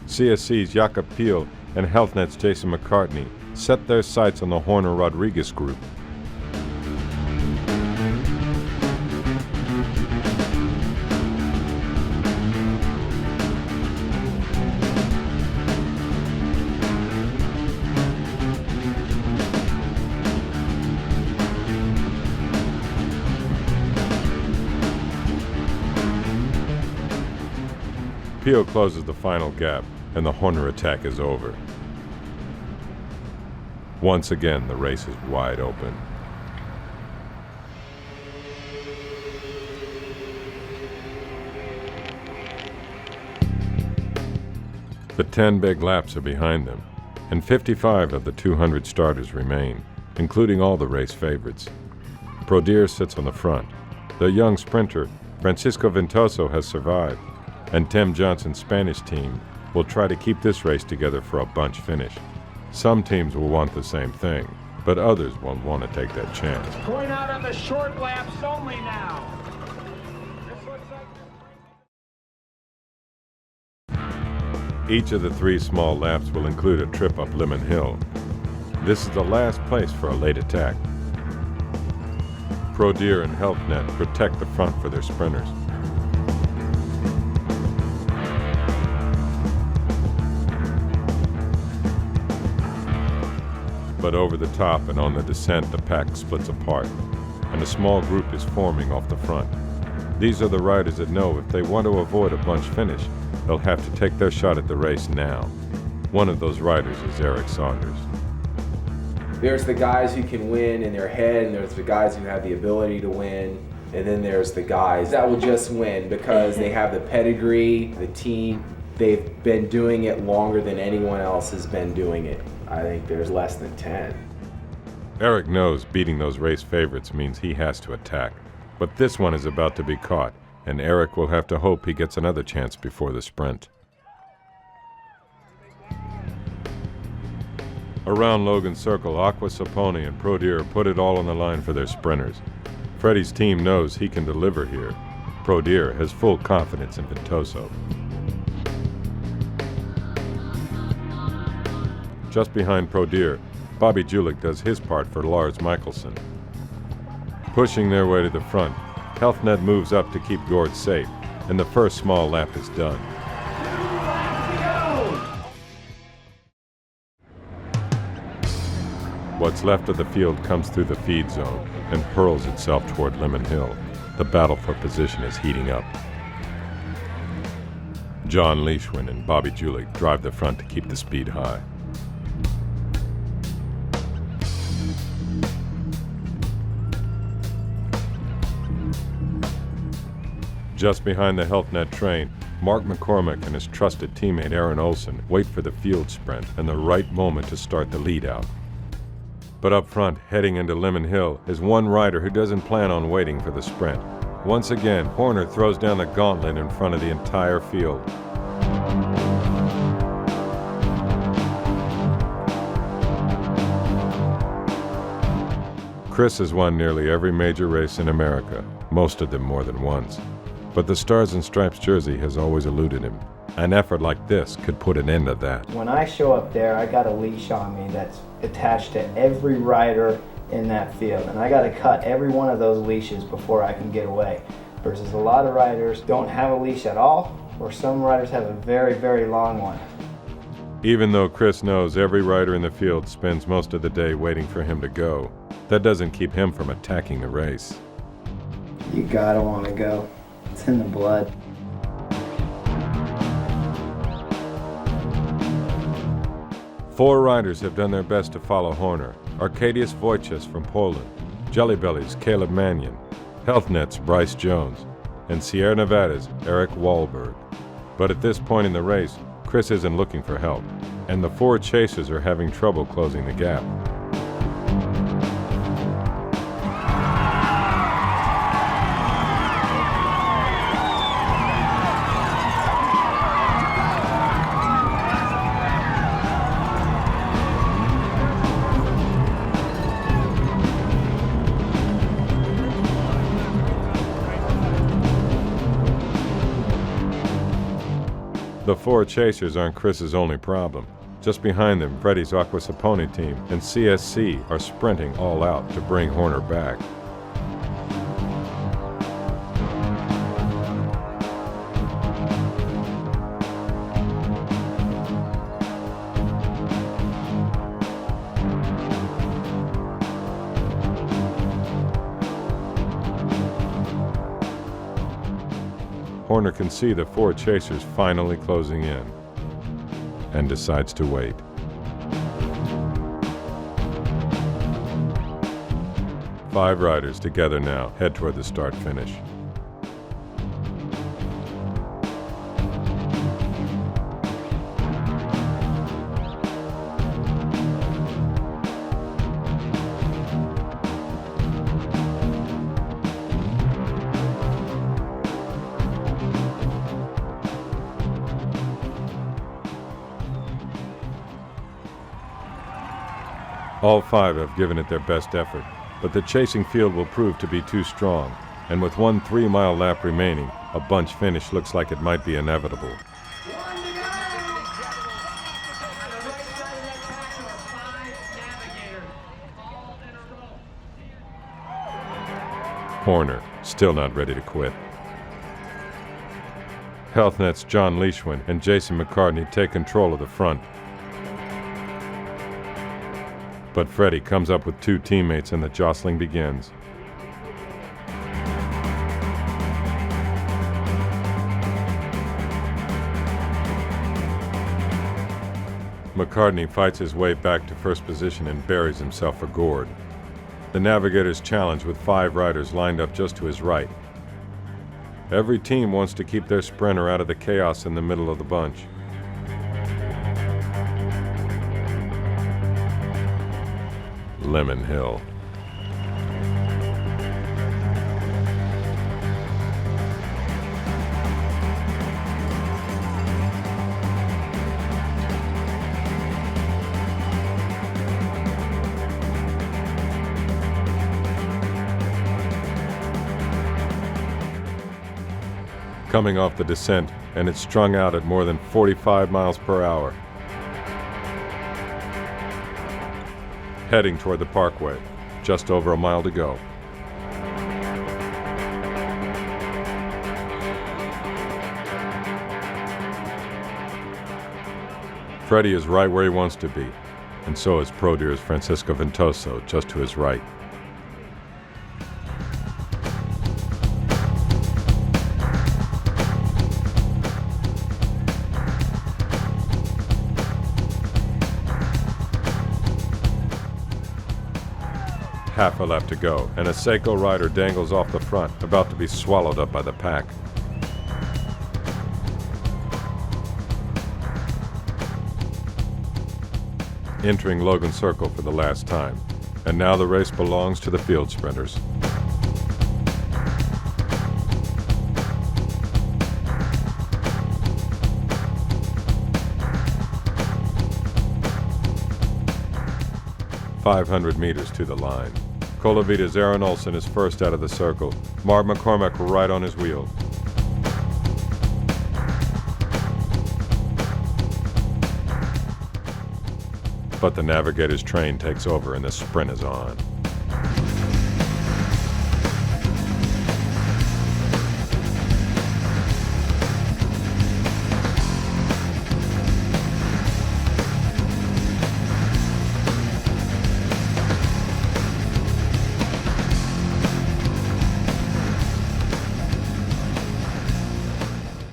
CSC's Jakob Piel and HealthNet's Jason McCartney set their sights on the Horner-Rodriguez group. Piel closes the final gap, and the Horner attack is over. Once again, the race is wide open. The 10 big laps are behind them, and 55 of the 200 starters remain, including all the race favorites. Prodier sits on the front. The young sprinter, Francisco Ventoso, has survived, and Tim Johnson's Spanish team will try to keep this race together for a bunch finish. Some teams will want the same thing, but others won't want to take that chance. Going out on the short laps only now. Each of the 3 small laps will include a trip up Lemon Hill. This is the last place for a late attack. Prodier and HealthNet protect the front for their sprinters. But over the top and on the descent, the pack splits apart, and a small group is forming off the front. These are the riders that know if they want to avoid a bunch finish, they'll have to take their shot at the race now. One of those riders is Eric Saunders. There's the guys who can win in their head, and there's the guys who have the ability to win, and then there's the guys that will just win because they have the pedigree, the team. They've been doing it longer than anyone else has been doing it. I think there's less than 10. Eric knows beating those race favorites means he has to attack, but this one is about to be caught, and Eric will have to hope he gets another chance before the sprint. Around Logan Circle, Aqua Sapone and Prodier put it all on the line for their sprinters. Freddie's team knows he can deliver here. Prodier has full confidence in Ventoso. Just behind Prodier, Bobby Julich does his part for Lars Michelsen. Pushing their way to the front, HealthNet moves up to keep Gord safe, and the first small lap is done. What's left of the field comes through the feed zone and hurls itself toward Lemon Hill. The battle for position is heating up. John Leishwin and Bobby Julich drive the front to keep the speed high. Just behind the HealthNet train, Mark McCormick and his trusted teammate Aaron Olson wait for the field sprint and the right moment to start the lead out. But up front, heading into Lemon Hill, is one rider who doesn't plan on waiting for the sprint. Once again, Horner throws down the gauntlet in front of the entire field. Chris has won nearly every major race in America, most of them more than once. But the Stars and Stripes jersey has always eluded him. An effort like this could put an end to that. When I show up there, I got a leash on me that's attached to every rider in that field, and I got to cut every one of those leashes before I can get away. Versus a lot of riders don't have a leash at all, or some riders have a very, very long one. Even though Chris knows every rider in the field spends most of the day waiting for him to go, that doesn't keep him from attacking the race. You gotta want to go. It's in the blood. Four riders have done their best to follow Horner. Arkadiusz Wojciech from Poland, Jelly Belly's Caleb Mannion, HealthNet's Bryce Jones, and Sierra Nevada's Eric Wahlberg. But at this point in the race, Chris isn't looking for help, and the four chasers are having trouble closing the gap. The 4 chasers aren't Chris's only problem. Just behind them, Freddie's Aqua Sapone team and CSC are sprinting all out to bring Horner back. Horner can see the 4 chasers finally closing in and decides to wait. Five riders together now head toward the start-finish. All 5 have given it their best effort, but the chasing field will prove to be too strong, and with one 3-mile lap remaining, a bunch finish looks like it might be inevitable. Horner, still not ready to quit. HealthNet's John Leishwin and Jason McCartney take control of the front. But Freddie comes up with 2 teammates and the jostling begins. McCartney fights his way back to first position and buries himself for Gord. The Navigator's challenge with 5 riders lined up just to his right. Every team wants to keep their sprinter out of the chaos in the middle of the bunch. Lemon Hill. Coming off the descent, and it's strung out at more than 45 miles per hour. Heading toward the parkway, just over a mile to go. Freddie is right where he wants to be, and so is Pro Deer's Francisco Ventoso, just to his right. Half a lap to go, and a Seiko rider dangles off the front, about to be swallowed up by the pack. Entering Logan Circle for the last time, and now the race belongs to the field sprinters. .500 meters to the line. Colavita's Aaron Olson is first out of the circle. Mark McCormack right on his wheel. But the Navigator's train takes over and the sprint is on.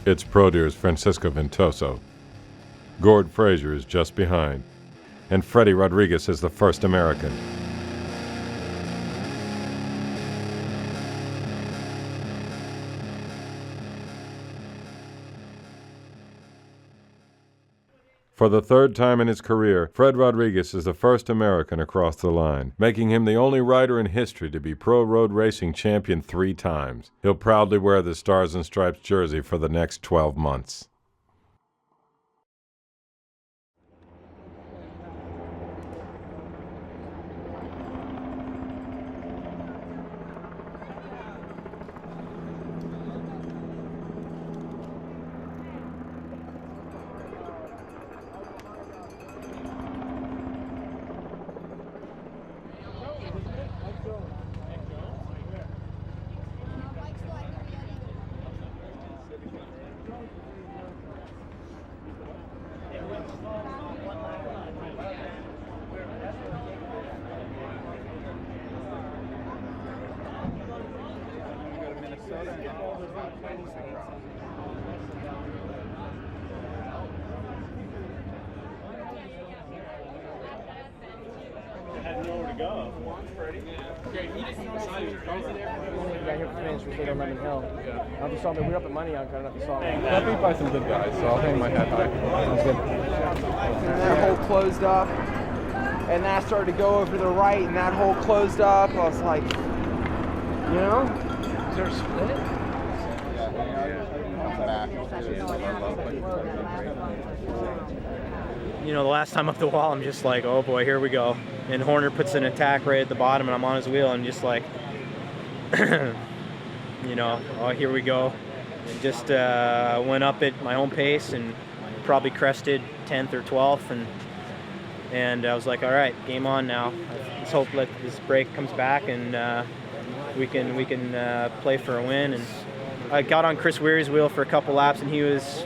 It's Pro Deer's Francisco Ventoso. Gord Frazier is just behind, and Freddie Rodriguez is the first American. For the third time in his career, Fred Rodriguez is the first American across the line, making him the only rider in history to be Pro Road Racing champion 3 times. He'll proudly wear the Stars and Stripes jersey for the next 12 months. Had nowhere to go. Got here for finish, we stayed on Lemon Hill. Yeah. I don't know if you saw me. We were up at Manayunk. I don't know if you saw me. Got beat by some good guys, so I'll hang my head high. Sounds good. And that hole closed up, and then I started to go over to the right, and that hole closed up. I was like, you know? Is there a split? You know, the last time up the wall, I'm just like, oh boy, here we go. And Horner puts an attack right at the bottom, and I'm on his wheel, and just like, you know, oh, here we go. And just went up at my own pace and probably crested 10th or 12th, and I was like, all right, game on now. Let's hope that this break comes back and we can play for a win. And I got on Chris Weary's wheel for a couple laps, and he was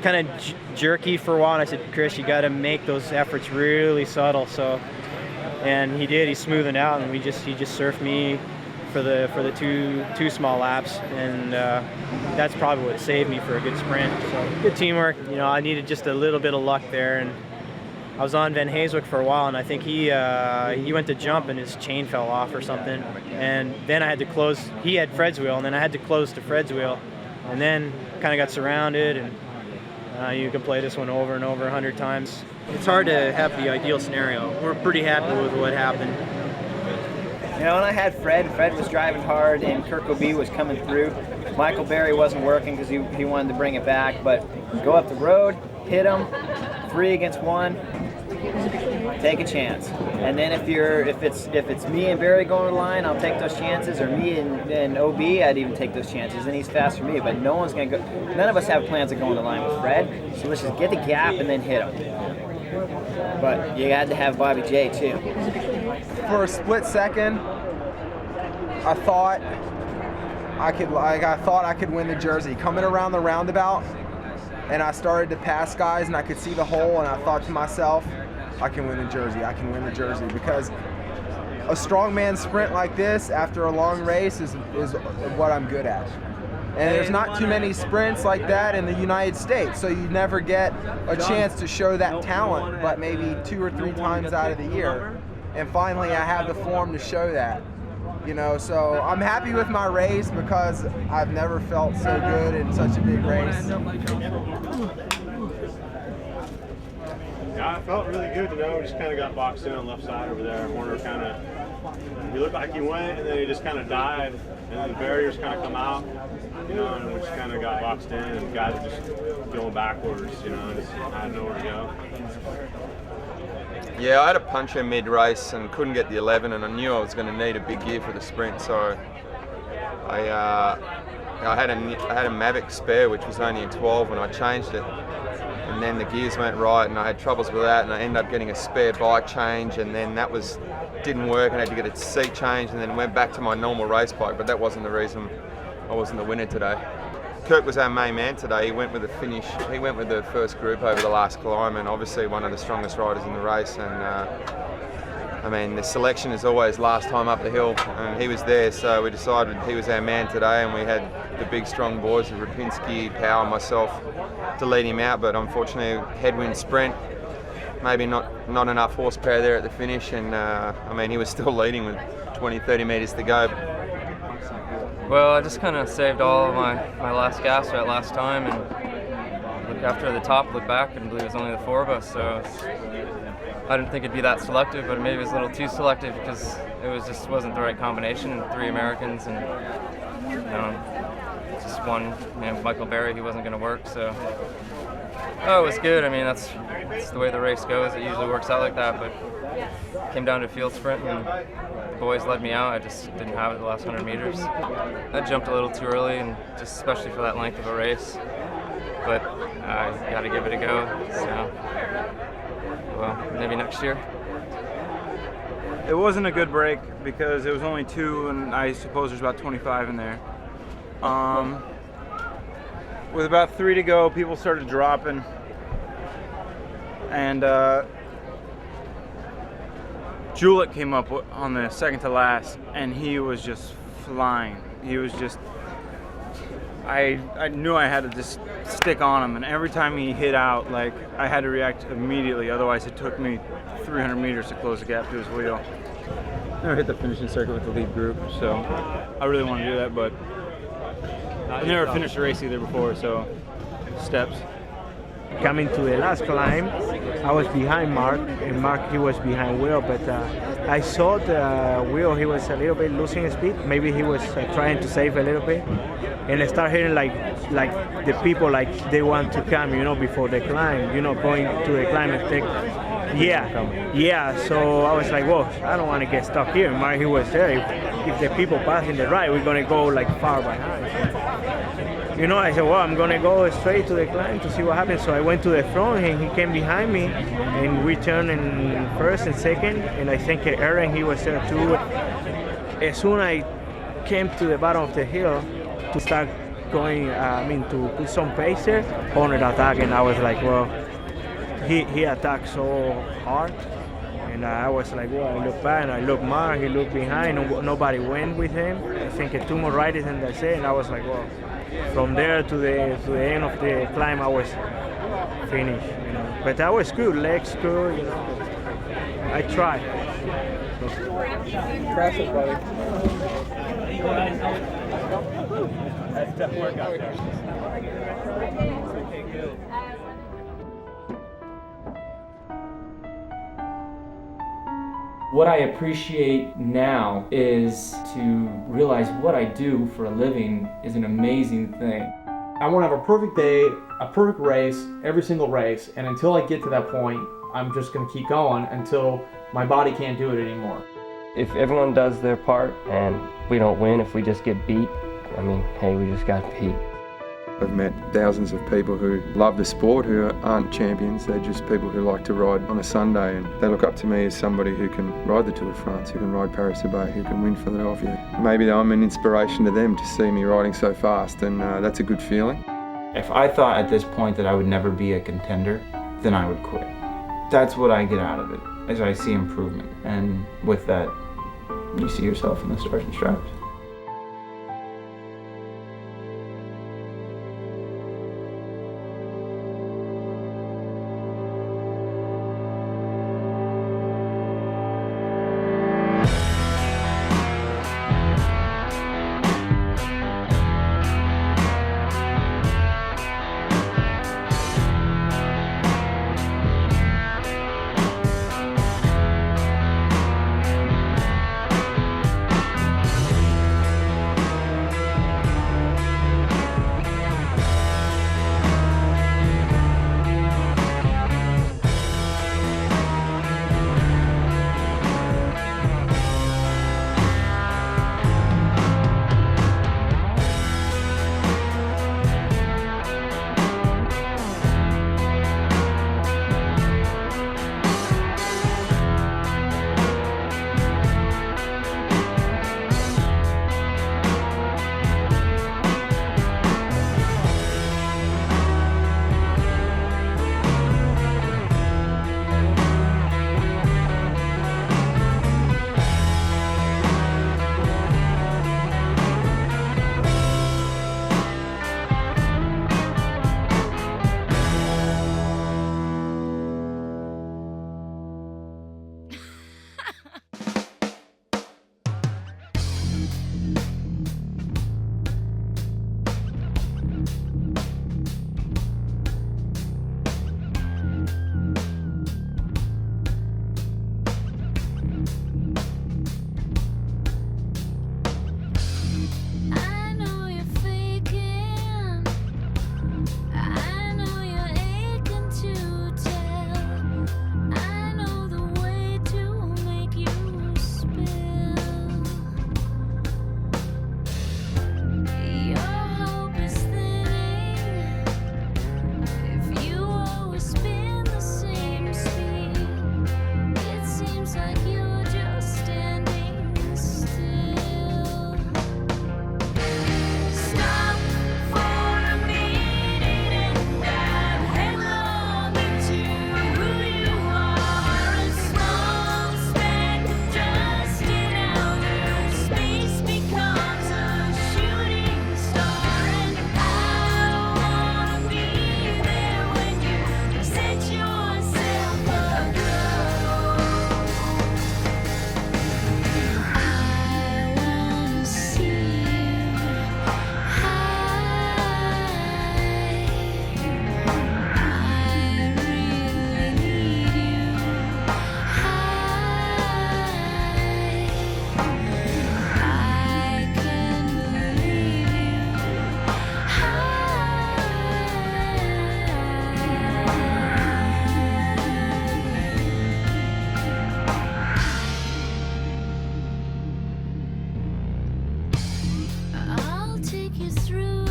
kind of jerky for a while. And I said, Chris, you got to make those efforts really subtle. So, and he did. He's smoothing out, and he just surfed me for the two small laps, and that's probably what saved me for a good sprint. So good teamwork. You know, I needed just a little bit of luck there, and I was on Van Haeswick for a while, and I think he went to jump and his chain fell off or something, and then I had to close. He had Fred's wheel, and then I had to close to Fred's wheel, and then kind of got surrounded, and you can play this one over and over 100 times. It's hard to have the ideal scenario. We're pretty happy with what happened. You know, when I had Fred was driving hard, and Kirk O'B was coming through. Michael Berry wasn't working because he wanted to bring it back, but go up the road, hit him, 3 against 1, take a chance. And then if it's me and Barry going to the line, I'll take those chances, or me and OB, I'd even take those chances, and he's fast for me, but no one's going to go. None of us have plans of going to the line with Fred, so let's just get the gap and then hit him. But you had to have Bobby J too. For a split second, I thought I could win the Jersey. Coming around the roundabout, and I started to pass guys, and I could see the hole, and I thought to myself, I can win the Jersey. I can win the Jersey, because a strongman sprint like this after a long race is what I'm good at. And there's not too many sprints like that in the United States, so you never get a chance to show that talent, but maybe 2 or 3 times out of the year. And finally, I have the form to show that. You know, so I'm happy with my race because I've never felt so good in such a big race. Yeah, I felt really good to know. We just kind of got boxed in on the left side over there. Horner kind of, he looked like he went, and then he just kind of died, and then the barriers kind of come out, you know, and we just kind of got boxed in, and guys were just going backwards, you know, just had nowhere to go. Yeah, I had a puncher mid-race and couldn't get the 11, and I knew I was going to need a big gear for the sprint, so I had a Mavic spare, which was only in 12, and I changed it, and then the gears weren't right, and I had troubles with that, and I ended up getting a spare bike change, and then that didn't work, and I had to get a seat change, and then went back to my normal race bike, but that wasn't the reason I wasn't the winner today. Kirk was our main man today. He went with the finish. He went with the first group over the last climb, and obviously one of the strongest riders in the race. And I mean, the selection is always last time up the hill, and he was there, so we decided he was our man today, and we had the big strong boys of Rapinski, Power, and myself to lead him out. But unfortunately, headwind sprint, maybe not enough horsepower there at the finish, and I mean, he was still leading with 20-30 metres to go. Well, I just kind of saved all of my last gas that last time, and looked after the top, looked back, and believe it was only the 4 of us. So I didn't think it'd be that selective, but maybe it was a little too selective because it wasn't the right combination. 3 Americans and just one, Michael Berry, he wasn't going to work. So it was good. I mean, that's the way the race goes. It usually works out like that, but it came down to a field sprint, and the boys led me out. I just didn't have it the last 100 meters. I jumped a little too early, and just especially for that length of a race. But I got to give it a go. So, well, maybe next year. It wasn't a good break because it was only 2, and I suppose there's about 25 in there. With about 3 to go, people started dropping, and Julich came up on the second to last, and he was just flying. He was just I knew I had to just stick on him, and every time he hit out, like, I had to react immediately. Otherwise, it took me 300 meters to close the gap to his wheel. Never hit the finishing circuit with the lead group, so I really want to do that, but I never finished a race either before, so steps. Coming to the last climb, I was behind Mark, and Mark, he was behind Will, but I saw the Will, he was a little bit losing speed. Maybe he was trying to save a little bit, and I started hearing like the people, like they want to come, before the climb, going to the climb and take. Yeah. So I was like, well, I don't want to get stuck here. Mark, he was there. If the people passing the right, we're gonna go like far behind. I said, well, I'm going to go straight to the climb to see what happens. So I went to the front, and he came behind me, and we turned in first and second, and I think Aaron, he was there too. As soon as I came to the bottom of the hill to start going, to put some pace there, Horner attacked, and I was like, well, he attacked so hard. And I was like, well, I looked back, and I looked Mark, he looked behind, and nobody went with him. I think 2 more riders, and that's it. And I was like, well, from there to the end of the climb, I was finished. But I was good, legs good. I tried. Impressive, buddy. That's tough work out there. What I appreciate now is to realize what I do for a living is an amazing thing. I want to have a perfect day, a perfect race, every single race, and until I get to that point, I'm just going to keep going until my body can't do it anymore. If everyone does their part and we don't win, if we just get beat, hey, we just got beat. I've met thousands of people who love the sport who aren't champions. They're just people who like to ride on a Sunday, and they look up to me as somebody who can ride the Tour de France, who can ride Paris-Roubaix, who can win Philadelphia. Maybe I'm an inspiration to them to see me riding so fast, and that's a good feeling. If I thought at this point that I would never be a contender, then I would quit. That's what I get out of it, is I see improvement, and with that, you see yourself in the Stars and Stripes. take you through